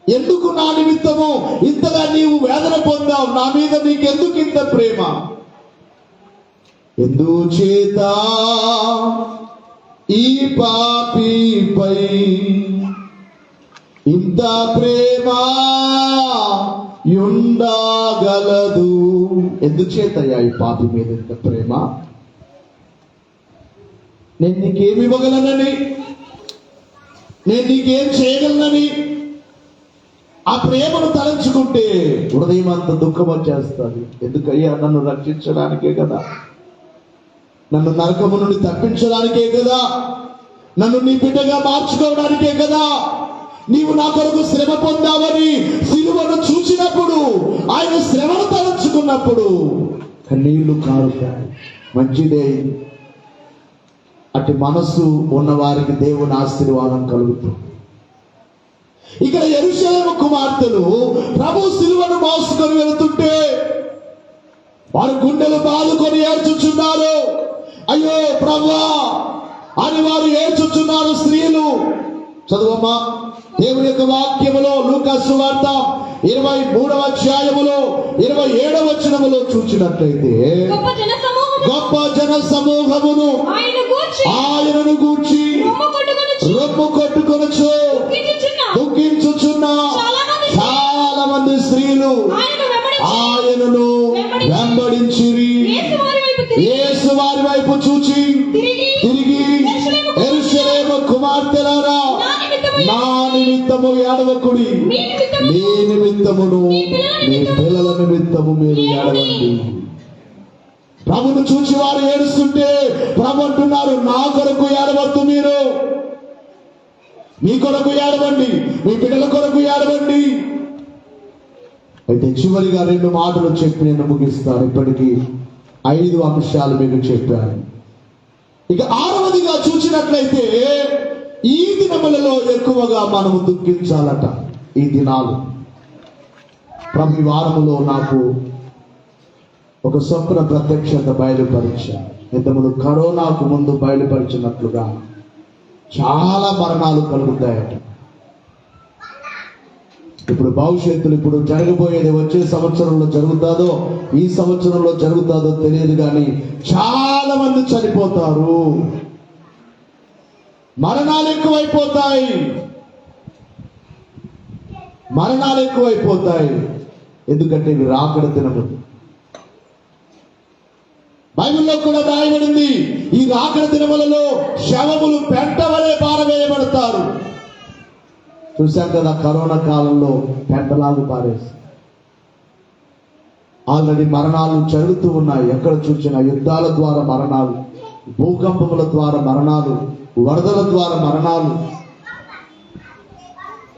ఎందుకు నా నిమిత్తము ఇంతగా నీవు వేదన పొందావు? నా మీద నీకెందుకు ఇంత ప్రేమ? ఎందుచేత ఈ పాపిపై ఇంత ప్రేమ ఉండగలదు? ఎందుచేతయ్యా ఈ పాపి మీద ఇంత ప్రేమ? నేను నీకేమి ఇవ్వగలనని, నేను నీకేం చేయగలనని ఆ ప్రేమను తలంచుకుంటే హృదయం అంత దుఃఖం వచ్చేస్తుంది. ఎందుకయ్యా? నన్ను రక్షించడానికే కదా, నన్ను నరకము నుండి తప్పించడానికే కదా, నన్ను నీ బిడ్డగా మార్చుకోవడానికే కదా నీవు నా కొరకు శ్రమ పొందావని సిలువను చూసినప్పుడు, ఆయన శ్రమను తలంచుకున్నప్పుడు కన్నీళ్లు కారుతాయి. మంచిదే, అటు మనస్సు ఉన్న వారికి దేవుని ఆశీర్వాదం కలుగుతుంది. ఇక్కడ యెరూషలేము కుమార్తెలు ప్రభు సిలువను మోసుకొని వెళుతుంటే వారు గుండెలు బాదుకొని ఏడ్చుచున్నారు. అయ్యో ప్రభువా అని వారు ఏడ్చుచున్నారు స్త్రీలు. చదువమ్మా దేవుని యొక్క వాక్యములో లూకా సువార్త 23వ అధ్యాయములో 27వ వచనములో చూచినట్లయితే గొప్ప జన సమూహమును ఆయనను గూర్చి రొమ్ము కొట్టుకొనుచు దుఃఖించుచున్న చాలా మంది స్త్రీలు ఆయనను వెంబడించిరి. యేసు వారి వైపు చూచి తిరిగి యెరూషలేము కుమార్తెలారా, నా నిమిత్తము ఏడవకుడి, మీ నిమిత్తమును మీ పిల్లల నిమిత్తము మీరు ఏడవండి. ప్రభును చూసి వారు ఏడుస్తుంటే ప్రభు అంటున్నారు, నా కొరకు ఏడవద్దు, మీరు మీ కొరకు ఏడవండి, మీ పిల్లల కొరకు ఏడవండి. అయితే చివరిగా 2 మాటలు చెప్పి నేను ముగిస్తాను. ఇప్పటికీ 5 అంశాలు మీకు చెప్పాను. ఇక 6వదిగా చూసినట్లయితే ఈ దినములలో ఎక్కువగా మనము దుఃఖించాలట. ఈ దినాలు ప్రభు వారములో నాకు ఒక స్వప్న ప్రత్యక్షత బయలుపరిచాను. ఇంతకుముందు కరోనాకు ముందు బయలుపరిచినట్లుగా చాలా మరణాలు కలుగుతాయట. ఇప్పుడు భవిష్యత్తులో ఇప్పుడు జరగబోయేది వచ్చే సంవత్సరంలో జరుగుతాదో ఈ సంవత్సరంలో జరుగుతాదో తెలియదు, కానీ చాలా మంది చనిపోతారు. మరణాలు ఎక్కువైపోతాయి. ఎందుకంటే ఇవి రాకడ దినములు. బైబిల్లో కూడా రాయబడింది, ఈ రాకడ దినములలో శవములు పెంట వలె పారవేయబడతారు. చూశాం కదా, కరోనా కాలంలో పెంటలాగా పారేసి ఆల్రెడీ మరణాలు జరుగుతూ ఉన్నాయి. ఎక్కడ చూసినా యుద్ధాల ద్వారా మరణాలు, భూకంపముల ద్వారా మరణాలు, వరదల ద్వారా మరణాలు.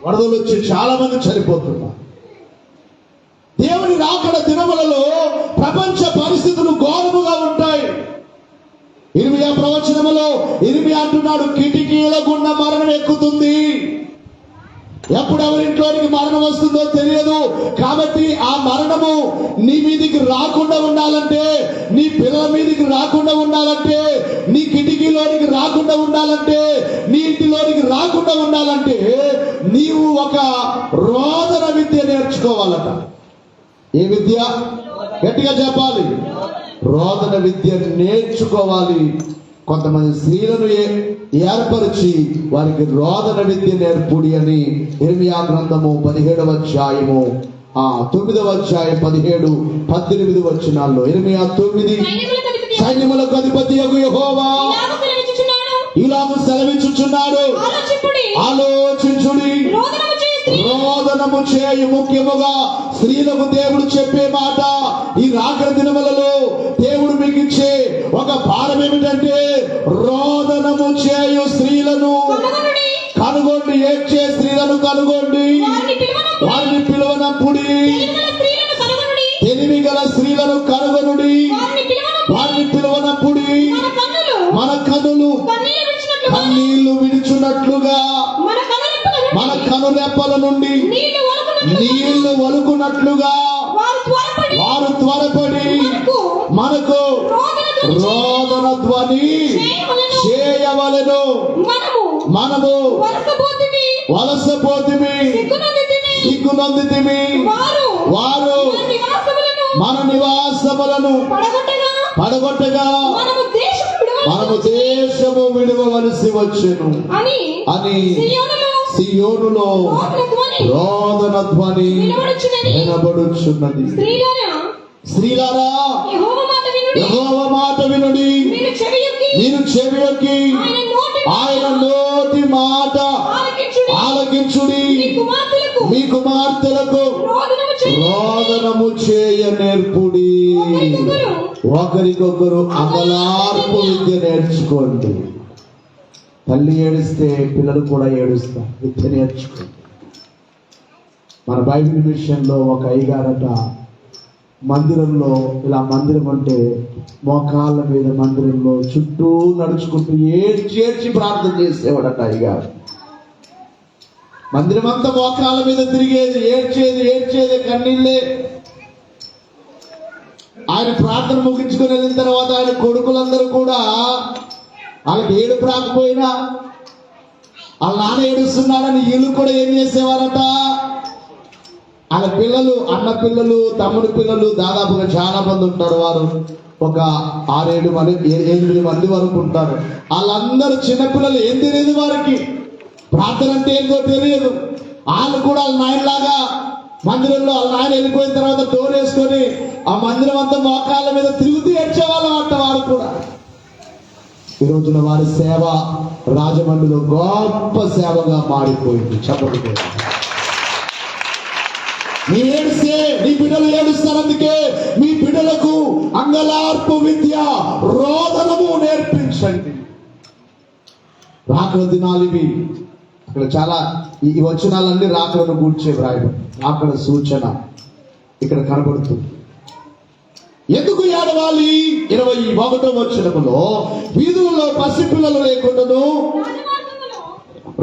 వరదలు వచ్చి చాలా మంది చనిపోతున్నారు. దేవుని రాకడ దినములలో ప్రపంచ పరిస్థితులు ఘోరముగా ఉంటాయి. ఇర్మియా ప్రవచనములో ఇర్మియా అంటున్నాడు, కిటికీల గుండా మరణం ఎక్కుతుంది. ఎప్పుడు ఎవరింట్లోనికి మరణం వస్తుందో తెలియదు. కాబట్టి ఆ మరణము నీ మీదికి రాకుండా ఉండాలంటే, నీ పిల్లల మీదికి రాకుండా ఉండాలంటే, నీ కిటికీలోనికి రాకుండా ఉండాలంటే, నీ ఇంటిలోనికి రాకుండా ఉండాలంటే నీవు ఒక రోదన విద్య నేర్చుకోవాలట. ఏ విద్య? గట్టిగా చెప్పాలి. రోదన విద్య నేర్చుకోవాలి. కొంతమంది స్త్రీలను ఏర్పరిచి వారికి రోదన విద్య నేర్పుడి అని ఇర్మియా గ్రంథము 17వ అధ్యాయము 9వ అధ్యాయం 17, 18 వచనాల్లో ఇర్మియా 9 సైన్యములకు అధిపతియగు యెహోవా ఇలాగు సెలవిచ్చుచున్నాడు, ఆలోచించుడి, రోదనము చేయు. ముఖ్యముగా స్త్రీలకు దేవుడు చెప్పే మాట, ఈ రాకడ దినములలో దేవుడు మీకు ఇచ్చే ఒక భారం ఏమిటంటే, రోదనము చేయు స్త్రీలను కనుగొండి. ఏడ్చే స్త్రీలను కనుగొండి, వారిని పిలువనప్పుడి. తెలివి గల స్త్రీలను కనుగొనుడి, వారిని పిలువనప్పుడి. మన కనులు కన్నీళ్లు విడుచున్నట్లుగా, మన కనురెప్పల నుండి నీళ్లు వలుకున్నట్లుగా వారు త్వరపడి మనకు రోదన ధ్వని చేయవలెను. మనము వలసపోతిమి, సిగ్గునందితిమి. వారు మన నివాసములను పడగొట్టగా మనము దేశము విడవలసి వచ్చెను అని సియోనులో రోదన ధ్వని వినబడుచున్నది. స్త్రీలారా, యెహోవా మాట వినుడి, మీరు చెవియొగ్గి ఆయన నోటి మాట ఆలకించుడి. మీ కుమార్తెలకు రోదనము చేయ నేర్పుడి. ఒకరికొకరు అంగలార్పు విద్య నేర్చుకోండి. తల్లి ఏడిస్తే పిల్లలు కూడా ఏడుస్తారు. విద్య నేర్చుకోండి. మన బైబిల్ విషయంలో ఒక అయ్యగారట మందిరంలో, ఇలా మందిరం అంటే మోకాళ్ళ మీద మందిరంలో చుట్టూ నడుచుకుంటూ ఏడ్చేర్చి ప్రార్థన చేసేవాడట అయ్యగారు. మందిరం అంతా మోకాళ్ళ మీద తిరిగేది, ఏడ్చేది కన్నీళ్ళే. ఆయన ప్రార్థన ముగించుకొని వెళ్ళిన తర్వాత ఆయన కొడుకులందరూ కూడా వాళ్ళకి ఏడుపు రాకపోయినా వాళ్ళ నాన్న ఏడుస్తున్నాడని వీళ్ళు కూడా ఏం చేసేవారట, వాళ్ళ పిల్లలు, అన్న పిల్లలు, తమ్ముడి పిల్లలు, దాదాపుగా చాలా మంది ఉంటారు. వారు ఒక 6-7 మంది 8 మంది వరకు ఉంటారు. వాళ్ళందరూ చిన్నపిల్లలు. ఏం తెలియదు వారికి, ప్రార్థన అంటే ఏంటో తెలియదు. వాళ్ళు కూడా వాళ్ళ నాయనలాగా మందిరంలో వాళ్ళ నాయన వెళ్ళిపోయిన తర్వాత డోర్ వేసుకొని ఆ మందిరం అంతా మోకాళ్ళ మీద తిరుగుతూ ఏడ్చేవాళ్ళం అంట. వారు కూడా ఈ రోజున వారి సేవ రాజమండ్రిలో గొప్ప సేవగా మారిపోయింది. చెప్పండి, నీ ఏడిస్తే నీ బిడ్డలు ఏడుస్తారు. అందుకే మీ బిడ్డలకు అంగలార్పు విద్య, రోదనము నేర్పించండి. రాకడ దినాలు ఇవి. అక్కడ చాలా ఈ వచనాలన్నీ రాకడను గూర్చే వ్రాయబడి, రాకడ సూచన ఇక్కడ కనబడుతుంది. ఎందుకు ఏడవాలి? 21వ వచనములో వీధులలో పసిపిల్లలు లేకుండాను,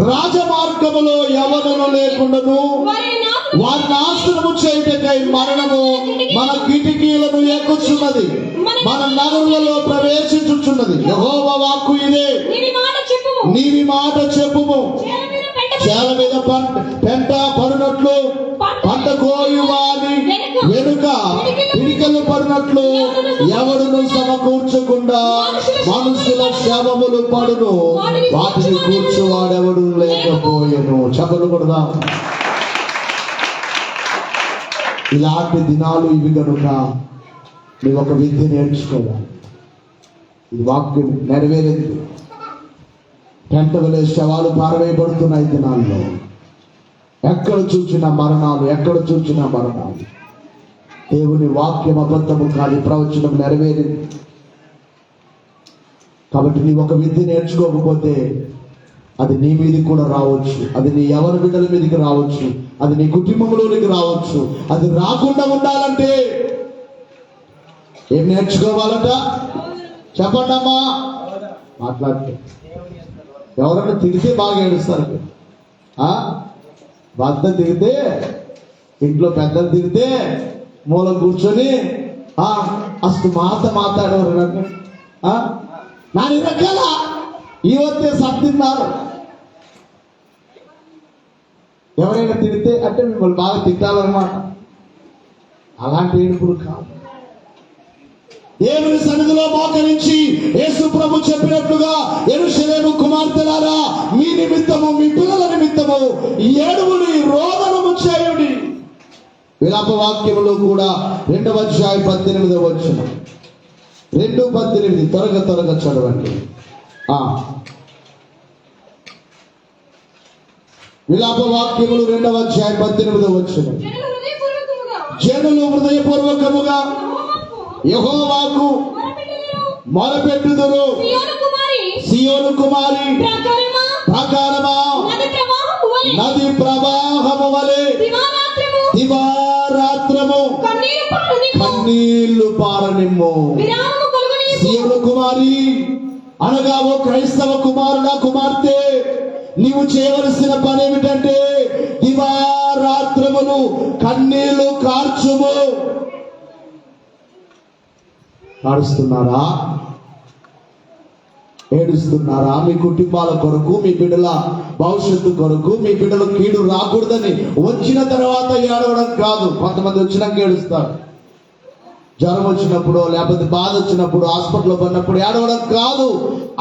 రాజమార్గములో యవ్వనులు లేకుండాను, వారి నాశనము చేయుటకై మరణము మన కిటికీలను ఎక్కుచున్నది, మన నగరులలో ప్రవేశించుచున్నది. యెహోవా వాక్కు ఇదే, నీవి మాట చెప్పుము. చేల మీద పెంట పడినట్లు, పంట కోయు వాని వెనుక పిడికలు పడినట్లు ఎవడును సమకూర్చకుండా మనుషుల శవములు పడును, వాటిని కూర్చువాడెవడు లేకపోయెను. చెప్పలు కొడదా. ఇలాంటి దినాలు ఇవి కనుక నువ్వు ఒక విద్య నేర్చుకోవాలి. ఈ వాక్యం నెరవేరింది. పెంట వలె శవాలు పారవేయబడుతున్నాయి దినాల్లో. ఎక్కడ చూచిన మరణాలు, ఎక్కడ చూచిన మరణాలు. దేవుని వాక్యం అబద్ధము కాదు, ప్రవచనం నెరవేరింది. కాబట్టి నీవు ఒక విద్య నేర్చుకోకపోతే అది నీ మీదకి కూడా రావచ్చు, అది నీ ఎవరి బిడ్డల మీదకి రావచ్చు, అది నీ కుటుంబంలోనికి రావచ్చు. అది రాకుండా ఉండాలంటే ఏం నేర్చుకోవాలట? చెప్పండి అమ్మా, మాట్లాడితే. ఎవరన్నా తిడితే బాగా ఏడుస్తారు. భర్త తిడితే, ఇంట్లో పెద్దలు తిడితే మూలం కూర్చొని అస్తు మాట్లాడేవారు. నా రకాల ఇవతే సత్తిన్నారు. ఎవరైనా తిడితే అంటే మిమ్మల్ని బాగా తిట్టాలన్నమాట. అలాంటి ఏడుపులు కాదు. దేవుని సన్నిధిలో మోకరించి యేసు ప్రభు చెప్పినట్లుగా, యెరూషలేము కుమార్తెలారా, మీ నిమిత్తము, మీ పిల్లల నిమిత్తము ఏడువుని రోదనము చేయుడి. విలాప వాక్యములో కూడా 2వ అధ్యాయం 18వ వచనం, 2:18. త్వరగా చదవండి. విలాప వాక్యములు 2వ అధ్యాయం 18వ వచనం. జనులు హృదయపూర్వకముగా యెహోవాకు మొరపెట్టుదురు. సియోను కుమారి ప్రాకారమా, నది ప్రవాహము వలె దివారాత్రము కన్నీళ్లు పారనిమ్ము. సియోను కుమారి అనగా ఓ క్రైస్తవ కుమారుడా, కుమార్తె, నీవు చేయవలసిన పని ఏమిటంటే దివారాత్రములు కన్నీళ్లు కార్చుము. కారుస్తున్నారా? ఏడుస్తున్నారా? మీ కుటుంబాల కొరకు, మీ బిడ్డల భవిష్యత్తు కొరకు, మీ బిడ్డలు కీడు రాకూడదని వచ్చిన తర్వాత ఏడవడం కాదు. కొంతమంది వచ్చినాక ఏడుస్తారు. జ్వరం వచ్చినప్పుడు, లేకపోతే బాధ వచ్చినప్పుడు, హాస్పిటల్లో పడినప్పుడు ఏడవడం కాదు.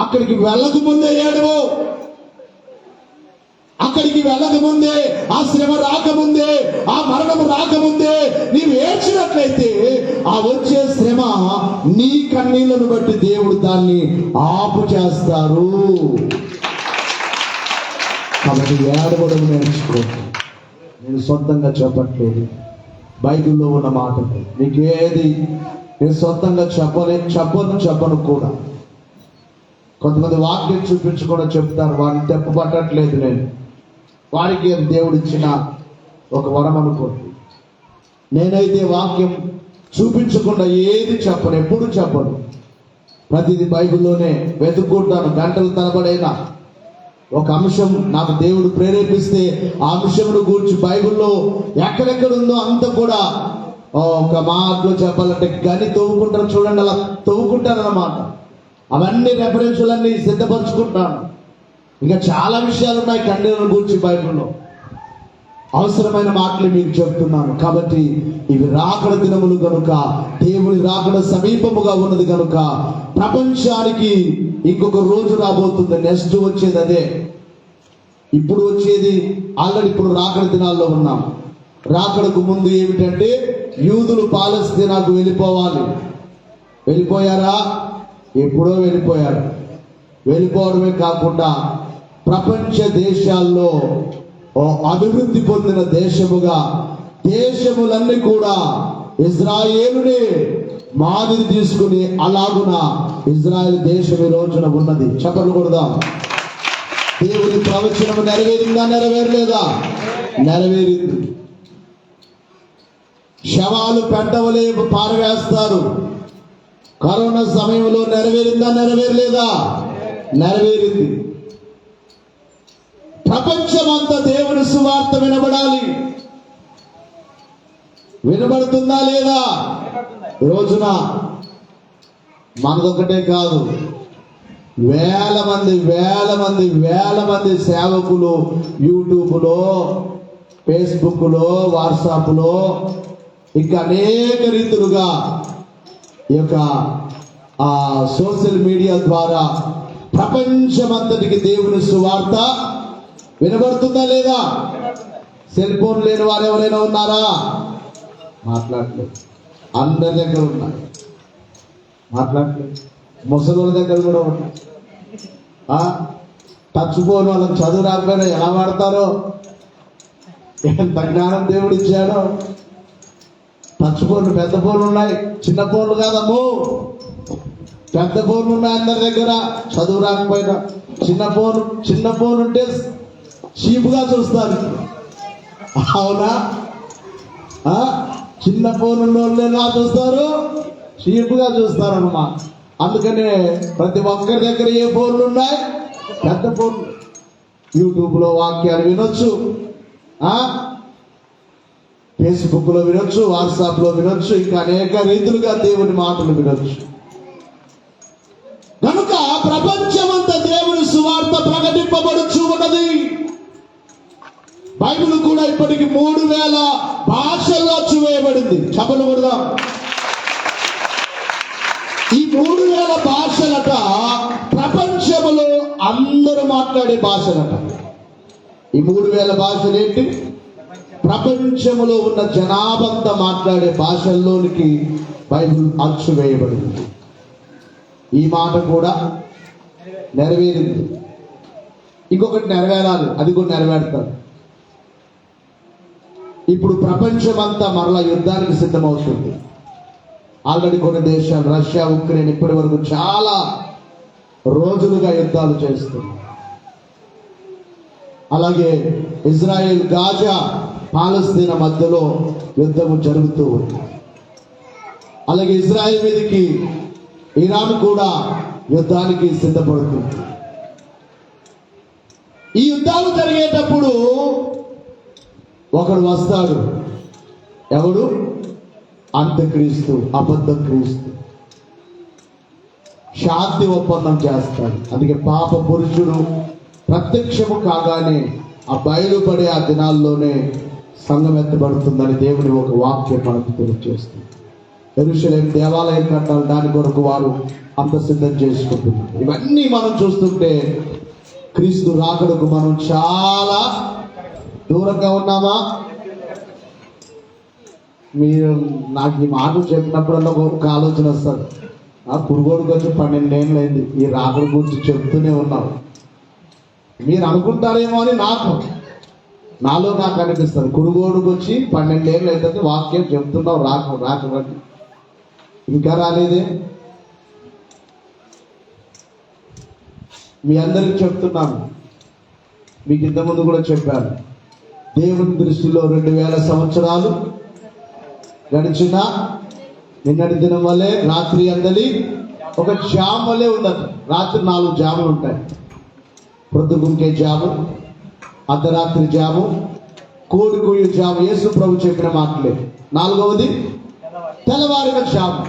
అక్కడికి వెళ్ళక ముందే ఏడవు. అక్కడికి వెళ్ళకముందే, ఆ శ్రమ రాకముందే, ఆ మరణం రాకముందే నీవు ఏడ్చినట్లయితే ఆ వచ్చే శ్రమ నీ కన్నీళ్లను బట్టి దేవుడు దాన్ని ఆపు చేస్తారు. కాబట్టి ఏడవడం నేర్చుకో. నేను సొంతంగా చెప్పట్లేదు, బైబిల్లో ఉన్న మాటలు. నీకేది నేను సొంతంగా చెప్పను కూడా. కొంతమంది వాక్యం చూపించకుండా చెప్తారు, వాడిని తెప్పబట్టట్లేదు. నేను వారికి దేవుడు ఇచ్చిన ఒక వరం అనుకోండి. నేనైతే వాక్యం చూపించకుండా ఏది చెప్పను, ఎప్పుడు చెప్పను. ప్రతిదీ బైబిల్లోనే వెతుక్కుంటాను. గంటల తరబడైనా ఒక అంశం నాకు దేవుడు ప్రేరేపిస్తే ఆ అంశమును గురించి బైబిల్లో ఎక్కడెక్కడుందో అంత కూడా ఒక మాటలో చెప్పాలంటే గని తవ్వుకుంటారు చూడండి, అలా తవ్వుకుంటారు అన్నమాట. అవన్నీ రెఫరెన్సులన్నీ సిద్ధపరచుకుంటాను. ఇంకా చాలా విషయాలు ఉన్నాయి కన్నీళ్ళ గురించి బైబిల్లో. అవసరమైన మాటలు మీకు చెప్తున్నాను. కాబట్టి ఇవి రాకడ దినములు కనుక, దేవుని రాకడ సమీపముగా ఉన్నది కనుక, ప్రపంచానికి ఇంకొక రోజు రాబోతుంది. నెక్స్ట్ వచ్చేది అదే. ఇప్పుడు వచ్చేది ఆల్రెడీ ఇప్పుడు రాకడ దినాల్లో ఉన్నాం. రాకడకు ముందు ఏమిటంటే యూదులు పాలస్తీనాకు వెళ్ళిపోవాలి. వెళ్ళిపోయారా? ఎప్పుడో వెళ్ళిపోయారు. వెళ్ళిపోవడమే కాకుండా ప్రపంచ దేశాల్లో అభివృద్ధి పొందిన దేశముగా దేశములన్నీ కూడా ఇజ్రాయేలునే మాదిరి తీసుకుని అలాగున ఇజ్రాయేల్ దేశం ఈ రోజున ఉన్నది. చప్పట్లు కొడదాం. దేవుని ప్రవచనం నెరవేరిందా? నెరవేరలేదా? నెరవేరింది. శవాలు పెంటవలే పారవేస్తారు. కరోనా సమయంలో నెరవేరిందా? నెరవేరలేదా? నెరవేరింది. ప్రపంచమంతా దేవుని సువార్త వినబడాలి. వినబడుతుందా లేదా? ఈ రోజున మనదొకటే కాదు, వేల మంది సేవకులు యూట్యూబ్లో, ఫేస్బుక్లో, వాట్సాప్లో ఇంకా అనేక రీతులుగా ఈ యొక్క సోషల్ మీడియా ద్వారా ప్రపంచమంతటికి దేవుని సువార్త వినబడుతుందా లేదా? సెల్ ఫోన్ లేని వారు ఎవరైనా ఉన్నారా? మాట్లాడలేదు. అందరి దగ్గర ఉన్నాయి. మాట్లాడలేదు. ముసలి దగ్గర కూడా ఉన్నాయి. టచ్ ఫోన్ వాళ్ళకి చదువు రాకపోయినా ఎలా వాడతారో, ఎంత జ్ఞానం దేవుడు ఇచ్చాడో. టచ్ ఫోన్లు, పెద్ద ఫోన్లు ఉన్నాయి, చిన్న ఫోన్లు కాదమ్మో, పెద్ద ఫోన్లు ఉన్నాయి అందరి దగ్గర. చదువు రాకపోయినా చిన్న ఫోన్ ఉంటే చీపుగా చూస్తారు. అవునా? చిన్న ఫోన్ ఉన్న వాళ్ళు ఎలా చూస్తారు? చీపుగా చూస్తారు అన్నమాట. అందుకనే ప్రతి ఒక్కరి దగ్గర ఏ ఫోన్లు ఉన్నాయి? పెద్ద ఫోన్లు. యూట్యూబ్లో వాక్యాలు వినొచ్చు, ఫేస్బుక్లో వినొచ్చు, వాట్సాప్లో వినొచ్చు, ఇంకా అనేక రీతులుగా దేవుని మాటలు వినొచ్చు. కనుక ప్రపంచమంతా దేవుని సువార్త ప్రకటింపబడుచు ఉన్నది. బైబిల్ కూడా ఇప్పటికి 3000 భాషల్లో చూవేయబడింది. చపలు కొడదాం. ఈ 3000 భాషలట ప్రపంచంలో అందరూ మాట్లాడే భాషలట. ఈ 3000 భాషలు ఏంటి? ప్రపంచంలో ఉన్న జనాభంతా మాట్లాడే భాషల్లోనికి బైబిల్ అచ్చు వేయబడింది. ఈ మాట కూడా నెరవేరింది. ఇంకొకటి నెరవేరాలి, అది కూడా నెరవేరుతారు. ఇప్పుడు ప్రపంచమంతా మరలా యుద్ధానికి సిద్ధమవుతుంది. ఆల్రెడీ కొన్ని దేశాలు, రష్యా, ఉక్రెయిన్ ఇప్పటి వరకు చాలా రోజులుగా యుద్ధాలు చేస్తుంది. అలాగే ఇజ్రాయెల్, గాజా, పాలస్తీనా మధ్యలో యుద్ధము జరుగుతూ ఉంది. అలాగే ఇజ్రాయెల్ మీదకి ఇరాన్ కూడా యుద్ధానికి సిద్ధపడుతుంది. ఈ యుద్ధాలు జరిగేటప్పుడు ఒకడు వస్తాడు. ఎవడు? అంత్యక్రీస్తు, అబద్ధ క్రీస్తు. శాంతి ఒప్పందం చేస్తాడు. అందుకే పాప పురుషుడు ప్రత్యక్షము కాగానే ఆ బయలుపడే ఆ దినాల్లోనే సంఘం ఎత్తబడుతుందని దేవుని ఒక వాక్యం మనకు తెలియజేస్తుంది. యెరూషలేము దేవాలయం కట్టాలి, దాని కొరకు వారు అంత సిద్ధం చేసుకుంటున్నారు. ఇవన్నీ మనం చూస్తుంటే క్రీస్తు రాకడకు మనం చాలా దూరంగా ఉన్నామా? మీరు నాకు ఈ మాట చెప్పినప్పుడల్లా ఒక ఆలోచన వస్తుంది. ఆ కురుగోడుకు వచ్చి 12 ఏళ్ళు అయింది, ఈ రాకడ గురించి చెప్తూనే ఉన్నావు. మీరు అనుకుంటారేమో అని నాలో నాకు అనిపిస్తుంది. కురుగోడుకు వచ్చి 12 ఏళ్ళు అవుతుంది, వాక్యం చెప్తున్నావు, రాకడండి ఇంకా రాలేదే. మీ అందరికి చెప్తున్నాను, మీకు ఇంతకుముందు కూడా చెప్పాను. దేవుని దృష్టిలో 2000 సంవత్సరాలు గడిచిన నిన్నటి దినం వల్లే రాత్రి అందలి ఒక జామ్ వల్లే ఉండదు. రాత్రి 4 జాములు ఉంటాయి. ప్రొద్దుగుంకే జాము, అర్ధరాత్రి జాము, కోడి కొయ్యు జాము. యేసు ప్రభు చెప్పిన మాటలే. 4వది తెల్లవారిన జాము.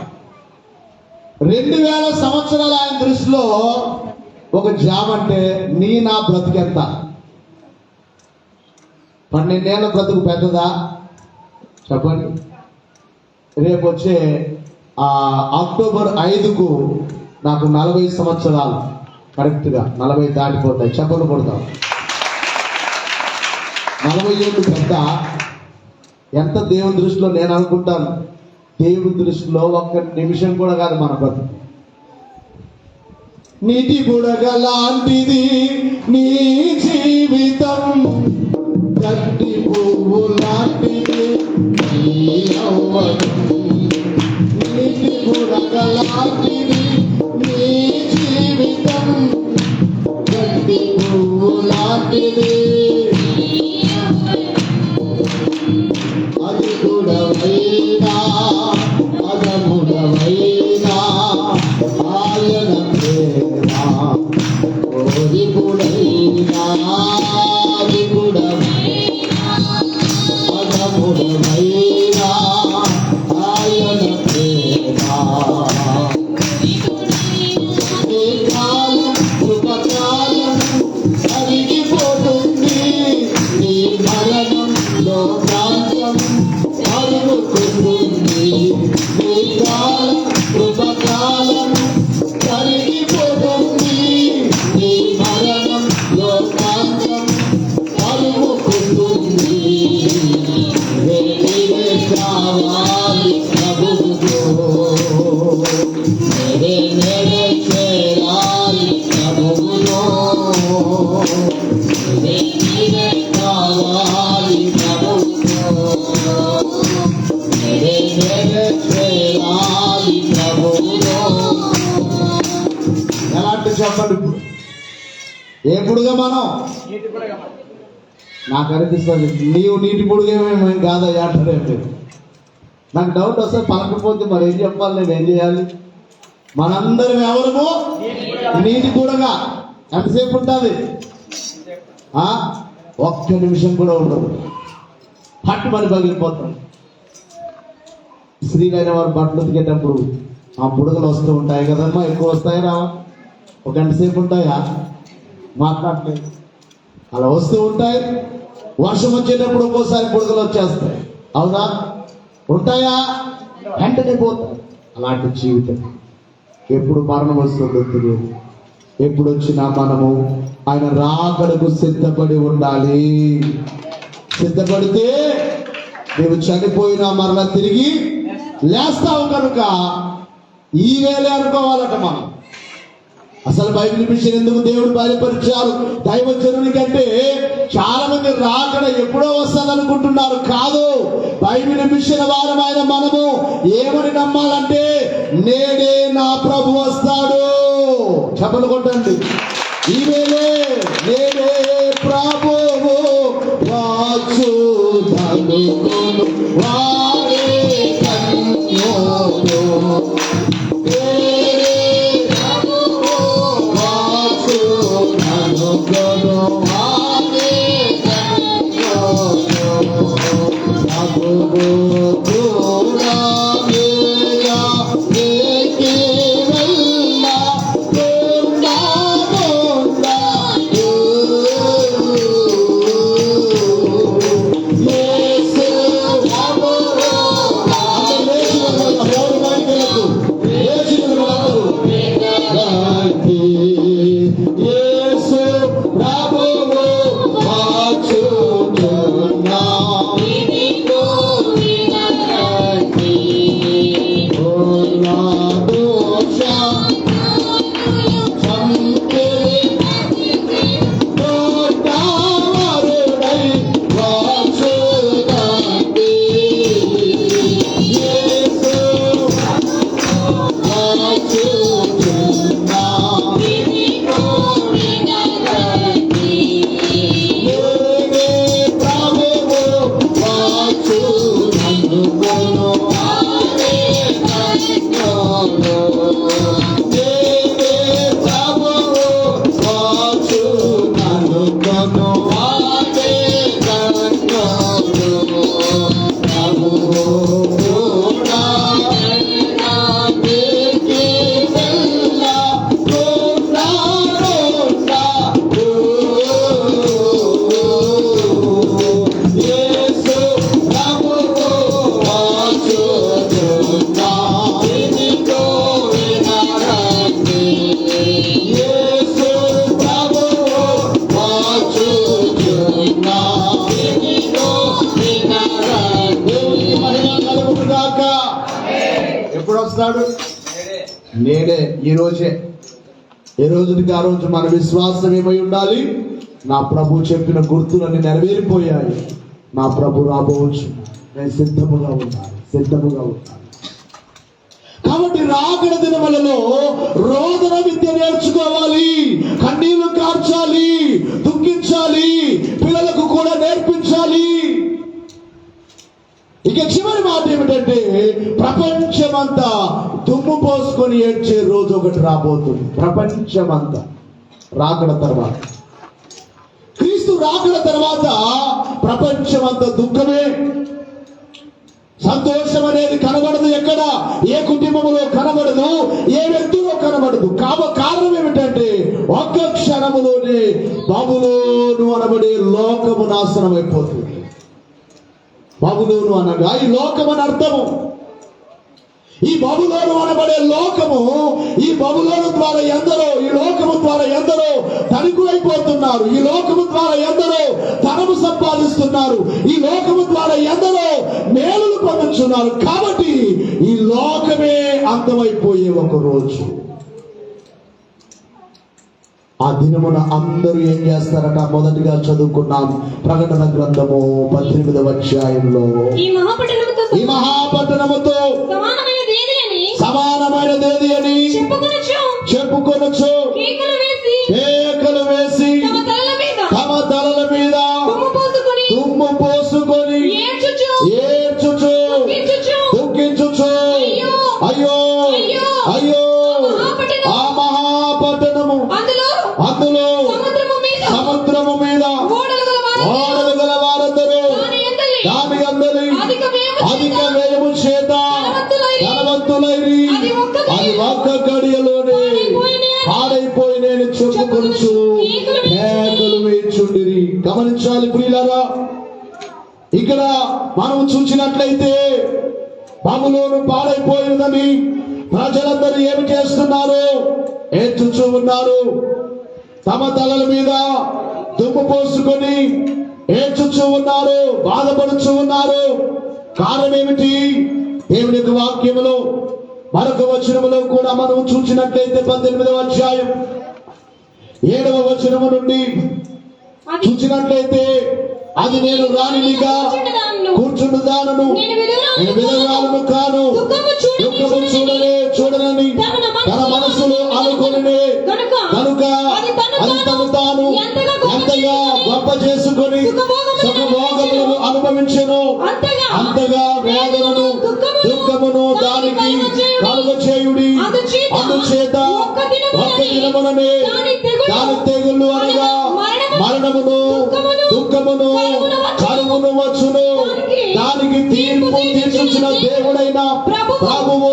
2000 సంవత్సరాలు ఆయన దృష్టిలో ఒక జామ్ అంటే నా బ్రతికెంత? 12 ఏళ్ళ బ్రతుకు పెద్దదా చెప్పండి. రేపు వచ్చే అక్టోబర్ 5కు నాకు 40 సంవత్సరాలు కరెక్ట్గా 40 దాటిపోతాయి. చెప్పలు కొడతాం. 40 ఏళ్ళు పెద్ద ఎంత దేవుని దృష్టిలో నేను అనుకుంటాను. దేవుని దృష్టిలో ఒక్క నిమిషం కూడా కాదు మన బ్రతుకు. నీటి బుడగ లాంటిది నీ జీవితం, గట్టి పువ్వు లాంటిది నీ యవ్వనం. నీటి బుడగ లాంటిది నీ జీవితం, గట్టి పువ్వు లాంటిది. అది గుడవైనా అదముడవైనా ఆయన ప్రేమ ఓది గుడైనా అది గుడవైనా అదముడవైనా ఆయన ప్రేమ. ఏ కాలం కృపకాలం అరిగిపోతుంది, నీ మరణంలో ప్రాంతం అరుగుతుంది. నీ కాలం కృపకాలం కరిగిపోతుంది, నీ మరణంలో ప్రాంతం అరుగుతుంది. వేరే కావాలి ప్రభువుతో, వేరే చేరాలి ప్రభువులో, వేరే కావాలి ప్రభువుతో, వేరే చేరాలి ప్రభువులో. ఎలాంటి చెప్పండి ఇప్పుడు? ఎప్పుడుగా మనం నాకు అనిపిస్తుంది నీవు నీటి పొడుగేమేమేం కాదయ్యా అంటారేంటి. నాకు డౌట్ వస్తే పలకపోతే మరి ఏం చెప్పాలి, నేను ఏం చేయాలి? మనందరం ఎవరము నీటి బుడగా. ఎంతసేపు ఉంటుంది? ఒక్క నిమిషం కూడా ఉండదు. పట్టు మరి పగిలిపోతాం. స్త్రీలైన వారు బట్టలు ఉతికేటప్పుడు ఆ బుడగలు వస్తూ ఉంటాయి కదమ్మా. ఎక్కువ వస్తాయి రావా? ఒక గంట సేపు ఉంటాయా? మాట్లాడలేదు. అలా వస్తూ ఉంటాయి. వర్షం వచ్చేటప్పుడు ఒక్కోసారి బుడగలు వచ్చేస్తాయి. అవునా? ఉంటాయా? వెంటనే పోతాయి. అలాంటి జీవితం ఎప్పుడు మరణం వస్తుందో తెలియదు. ఎప్పుడు వచ్చినా మనము ఆయన రాకడకు సిద్ధపడి ఉండాలి. సిద్ధపడితే నీవు చనిపోయినా మరలా తిరిగి లేస్తావు కనుక ఈ వేళే అనుకోవాలట మనం. అసలు బైబిల్ మిషన్ ఎందుకు దేవుడు బయలుపరిచారు దైవజనుని కంటే? చాలా మంది రాకడ ఎప్పుడో వస్తుంది అనుకుంటున్నారు. కాదు, బైబిల్ మిషన్ వారమైన మనము ఏమని నమ్మాలంటే నేడే నా ప్రభు వస్తాడు. చెప్పలు కొట్టండి. ఈ వేళే నేడే ప్రభువు వచ్చును, వారే కన్యోడు. యేసు ప్రభువు రాస్తాడు? నేడే. ఈ రోజే. ఏ రోజుకి ఆ రోజు మన విశ్వాసం ఏమై ఉండాలి? నా ప్రభు చెప్పిన గుర్తులన్నీ నెరవేరిపోయాయి, నా ప్రభు రాబోవచ్చు, నేను సిద్ధముగా ఉండాలి. కాబట్టి రాకడ దినములలో రోదన విద్య నేర్చుకోవాలి, కన్నీళ్లు కార్చాలి, దుఃఖించాలి, పిల్లలకు కూడా నేర్పించాలి. ఇక చివరి మాట ఏమిటంటే, ప్రపంచమంతా దుమ్ము పోసుకొని ఏడ్చే రోజు ఒకటి రాబోతుంది. ప్రపంచమంతా రాకడ తర్వాత, క్రీస్తు రాకడ తర్వాత ప్రపంచమంతా దుఃఖమే. సంతోషం అనేది కనబడదు. ఎక్కడ, ఏ కుటుంబంలో కనబడదు, ఏ వ్యక్తిలో కనబడదు. కారణం ఏమిటంటే, ఒక్క క్షణములోనే బబులోను అనబడే లోకము నాశనం అయిపోతుంది. బబులోను అనగా ఈ లోకం అని అర్థము. ఈ బబులోను అనబడే లోకము, ఈ బబులోను ద్వారా ఎందరో, ఈ లోకము ద్వారా ఎందరో ధనికులైపోతున్నారు. ఈ లోకము ద్వారా ఎందరో ధనము సంపాదిస్తున్నారు. ఈ లోకము ద్వారా ఎందరో మేలులు పొందుతున్నారు. కాబట్టి ఈ లోకమే అంతమైపోయే ఒక రోజు, ఆ దినమున అందరూ ఏం చేస్తారట? మొదటిగా చదువుకున్నాం ప్రకటన గ్రంథము 18వ అధ్యాయంలో, ఈ మహాపట్టణముతో సమానమైనదేది అని చెప్పుకొనొచ్చు, కేకలు వేసి తమ తలల మీద దుమ్ము పోసుకొని ఏడ్చుచు దుఃఖించుచు, అయ్యో అయ్యో ఆ మహాపట్టణము, అందులో సముద్రము మీద ఓడలు గల వారందరూ దాని అందరి అధిక వ్యయము చేత ధనవంతులైరి, అది ఒక్క గడియలోనే పాడైపోయినని చెప్పుకొనుచు కేకలు వేయుచుండిరి. గమనించాలి ప్రియులారా, ఇక్కడ మనం చూసినట్లయితే బబులోను పాడైపోయిందని ప్రజలందరూ ఏమి చేస్తున్నారు? ఏడ్చుచూ ఉన్నారు. తమ తలల మీద దుమ్ము పోసుకొని ఏడ్చుచూ ఉన్నారు, బాధపడుచూ ఉన్నారు. కారణం ఏమిటి? దేవుని యొక్క వాక్యములో మరొక వచనములో కూడా మనం చూసినట్లయితే 18వ అధ్యాయం 7వ వచనము నుండి చూసినట్లయితే, అది నేను రాణినిగా కూర్చుండుదానను, నేను విధవరాలను కాను, దుఃఖము చూడనని తన మనసులో అనుకొనినే కనుక అది తను తాను ఎంతగా గొప్ప చేసుకొని సుఖభోగములను అనుభవించెను, అంతగా వేదనను దుఃఖమును దానికి కలుగ చేయుడి. అందుచేత ఒక్క దినముననే దాని తెగుళ్ళు అనగా మరణమును దుఃఖమును కరువును వచ్చును. దానికి తీర్పు తీర్చుచిన దేవుడైన ప్రభువు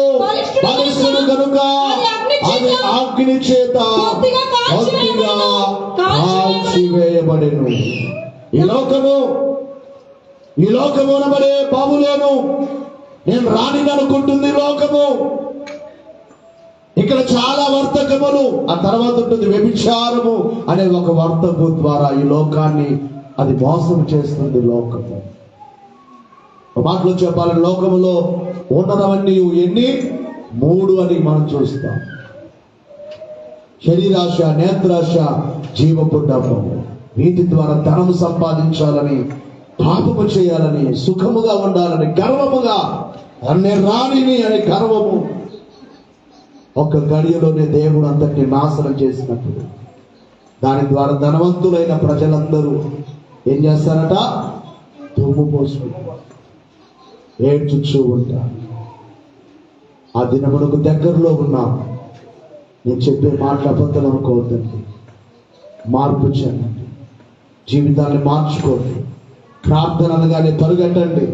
బలిష్ఠుడు కనుక అది అగ్ని చేత పూర్తిగా కాల్చివేయబడెను. ఈ లోకము అనబడే బబులోను నేను రాణిని అనుకుంటుంది లోకము. ఇక్కడ చాలా వర్తకములు, ఆ తర్వాత ఉంటుంది వ్యభిచారము అనే ఒక వర్తకు ద్వారా ఈ లోకాన్ని అది మోసం చేస్తుంది. లోకము మాటలు చెప్పాలని, లోకములో ఉన్నవన్నీ ఎన్ని? 3 అని మనం చూస్తాం. శరీరాశ, నేత్రాశ, జీవపు డబ్బము. వీటి ద్వారా ధనము సంపాదించాలని, పాపము చేయాలని, సుఖముగా ఉండాలని, గర్వముగా అన్ని రాణిని అనే గర్వము ఒక్క గడియలోనే దేవుడు అంతటిని నాశనం చేసినప్పుడు దాని ద్వారా ధనవంతులైన ప్రజలందరూ ఏం చేస్తారట? దుమ్ము పోసుకుంటారు, ఏడ్చుచూ ఉంటారు. ఆ దినమునకు దగ్గరలో ఉన్నాం. నేను చెప్పే మాటలు అబద్ధం అనుకోవద్దండి. మార్పు చెందండి, జీవితాన్ని మార్చుకోండి. ప్రార్థన అనగానే పరుగెట్టండి,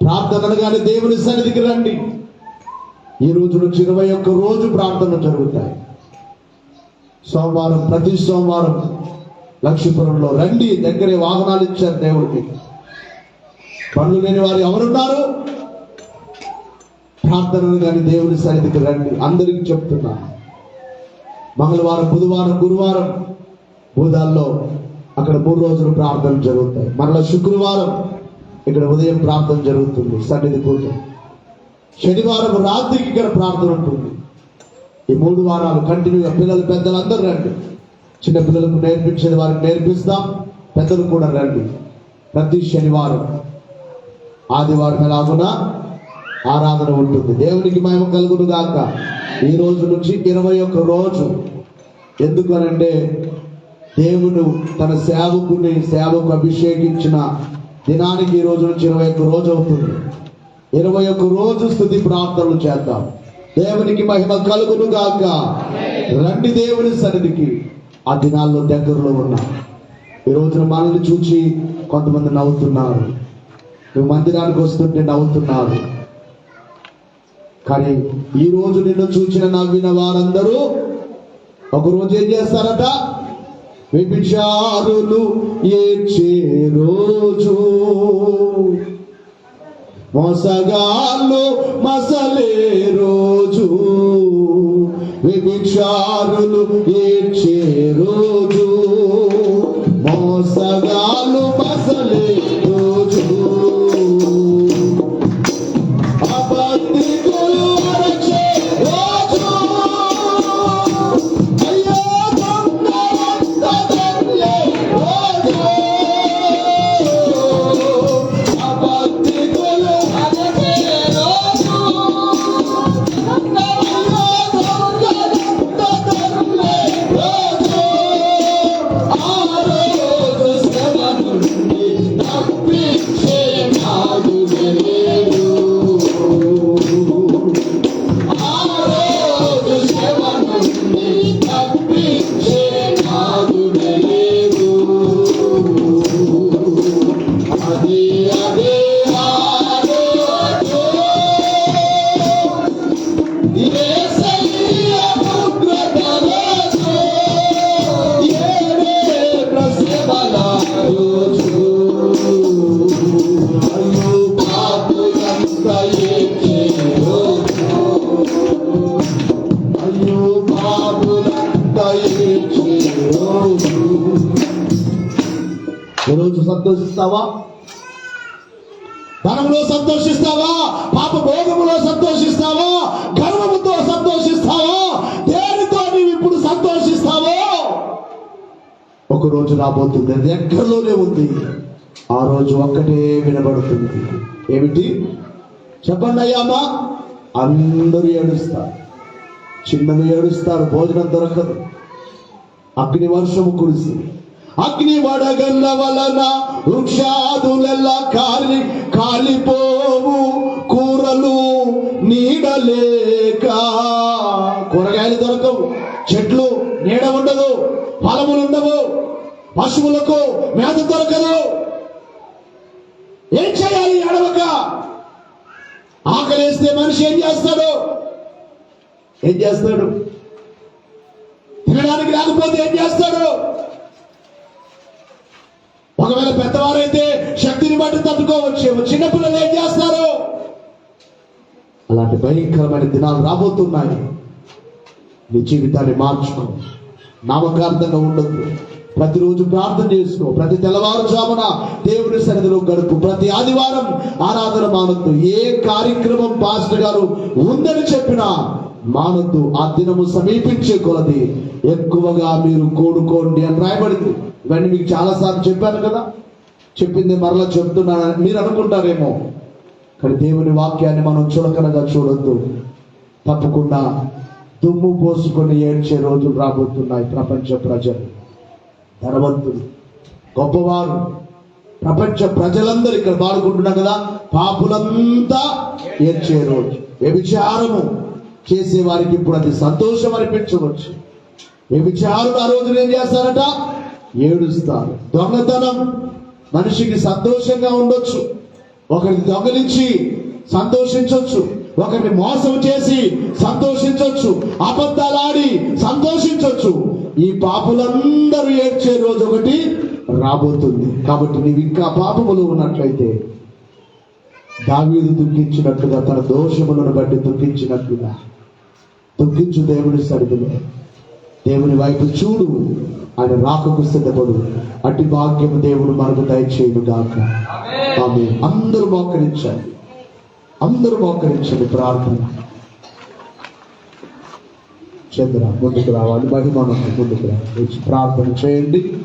ప్రార్థన అనగానే దేవుని సన్నిధికి రండి. ఈ రోజు నుంచి 21 రోజు ప్రార్థనలు జరుగుతాయి. సోమవారం, ప్రతి సోమవారం లక్ష్మీపురంలో రండి. దగ్గరే వాహనాలు ఇచ్చారు దేవుడికి. పనులు లేని వారు ఎవరున్నారు? ప్రార్థనలు కానీ దేవుని సన్నిధికి రండి. అందరికీ చెప్తున్నా, మంగళవారం, బుధవారం, గురువారం బూదాల్లో అక్కడ 3 రోజులు ప్రార్థనలు జరుగుతాయి. మరలా శుక్రవారం ఇక్కడ ఉదయం ప్రార్థన జరుగుతుంది, సన్నిధి పూజ. శనివారం రాత్రికి ఇక్కడ ప్రార్థన ఉంటుంది. ఈ 3 వారాలు కంటిన్యూగా పిల్లలు పెద్దలు అందరూ రండి. చిన్న పిల్లలకు నేర్పించేది వారికి నేర్పిస్తాం, పెద్దలు కూడా రండి. ప్రతి శనివారం ఆదివారం ఎలాగునా ఆరాధన ఉంటుంది. దేవునికి మహిమ కలుగును గాక. ఈ రోజు నుంచి 21 రోజు. ఎందుకనంటే దేవుడు తన సేవకు అభిషేకించిన దినానికి ఈ రోజు నుంచి 21 రోజు అవుతుంది. 21 రోజు స్తుతి ప్రార్థనలు చేద్దాం. దేవునికి మహిమ కలుగును గాక. రండి దేవుని సన్నిధికి. ఆ దినాల్లో దగ్గరలో ఉన్నాం. ఈ రోజున మనల్ని చూచి కొంతమంది నవ్వుతున్నారు, నువ్వు మందిరానికి వస్తుంటే నవ్వుతున్నారు. కానీ ఈ రోజు నిన్ను చూచిన నవ్విన వారందరూ ఒకరోజు ఏం చేస్తారట? వ్యభిచారులు ఏడ్చే రోజు, మోసగాళ్ళు మసలే రోజు, వ్యభిచారులు ఏడ్చే రోజు, మోసగాళ్ళు మసలే రోజు, అబద్ధికులు అరచే రోజు, అయ్యో దొంగలందరిలే రోజు, అబద్ధికులు అరచే రోజు, దొంగలందరిలే రోజు, ఆ రోజు శ్రమ నుండి తప్పించే నాదుడే లేడు. ఆ రోజు శ్రమ నుండి తప్పించే నాదుడే లేడు. అది అదే ఆ రోజు, యేసయ్య ఉగ్రత రోజు, ఏడే శ్రమల రోజు, అయ్యో పాపులంతా ఏడ్చే రోజు, అయ్యో పాపులంతా ఏడ్చే రోజు. ఈరోజు సంతోషిస్తావా? ధనంలో సంతోషిస్తావా? పాప భోగములో సంతోషిస్తావా? గర్వముతో సంతోషిస్తావా? దేనితో నీవు ఇప్పుడు సంతోషిస్తావో ఒక రోజు రాబోతుంది. అది దగ్గరలోనే ఉంది. ఆ రోజు ఒక్కటే వినబడుతుంది. ఏమిటి చెప్పండి అయ్యామా? అందరూ ఏడుస్తారు, చిన్నలు ఏడుస్తారు, భోజనం దొరకదు, అగ్ని వర్షము కురిసి అగ్ని వడగల్ల వలన వృక్షాదులెల్లా కాలిపోవు, కూరలు నీడలేక, కూరగాయలు దొరకవు, చెట్లు నీడ ఉండదు, ఫలములు ఉండవు, పశువులకు మేత దొరకదు. ఏం చేయాలి? అడవక ఆకలేస్తే మనిషి ఏం చేస్తాడు? తినడానికి లేకపోతే ఏం చేస్తాడు? ఒకవేళ పెద్దవారైతే శక్తిని బట్టి తట్టుకోవచ్చు. చిన్నపిల్లలు ఏం చేస్తారు? అలాంటి భయంకరమైన దినాలు రాబోతున్నాయి. నీ జీవితాన్ని మార్చుకో, నామకార్థంగా ఉండదు. ప్రతిరోజు ప్రార్థన చేసుకో, ప్రతి తెల్లవారుజామున దేవుని సన్నిధిలో గడుపు, ప్రతి ఆదివారం ఆరాధన మానొద్దు. ఏ కార్యక్రమం పాస్టర్ గారు ఉందని చెప్పినా మానొద్దు. ఆ దినము సమీపించే కొలది ఎక్కువగా మీరు కూడుకోండి అని రాయబడింది. ఇవన్నీ మీకు చాలాసార్లు చెప్పాను కదా, చెప్పింది మరలా చెప్తున్నానని మీరు అనుకుంటారేమో. కానీ దేవుని వాక్యాన్ని మనం చులకనగా చూడొద్దు. తప్పకుండా దుమ్ము పోసుకొని ఏడ్చే రోజులు రాబోతున్నాయి. ప్రపంచ ప్రజలు, ధనవంతులు, గొప్పవారు, ప్రపంచ ప్రజలందరూ ఇక్కడ పాడుకుంటున్నాం కదా, పాపులంతా ఏడ్చే రోజు. వ్యభిచారము చేసే వారికి ఇప్పుడు అది సంతోషం అనిపించవచ్చు. వ్యభిచారులు ఆ రోజున ఏం చేస్తారట? ఏడుస్తారు. దొంగతనం మనిషికి సంతోషంగా ఉండొచ్చు. ఒకరికి దొంగలించి సంతోషించవచ్చు, ఒకరిని మోసం చేసి సంతోషించవచ్చు, అబద్ధాలాడి సంతోషించవచ్చు. ఈ పాపులందరూ ఏడ్చే రోజు ఒకటి రాబోతుంది. కాబట్టి నీవు ఇంకా పాపములో ఉన్నట్లయితే దావీదు దుఃఖించినట్లుగా, తన దోషములను బట్టి దుఃఖించినట్లుగా దుఃఖించు. దేవుని సన్నిధిలో దేవుని వైపు చూడు, ఆయన రాకకు సిద్ధపడు. అట్టి భాగ్యము దేవుడు మనకు దయచేయును గాక. ఆమేన్. అందరూ మోకరించాలి. అందరూ మోకరించండి. ప్రార్థన. చంద్ర ముందుకు రావాలి, మహిమను ముందుకు రావాలి, ప్రార్థన చేయండి.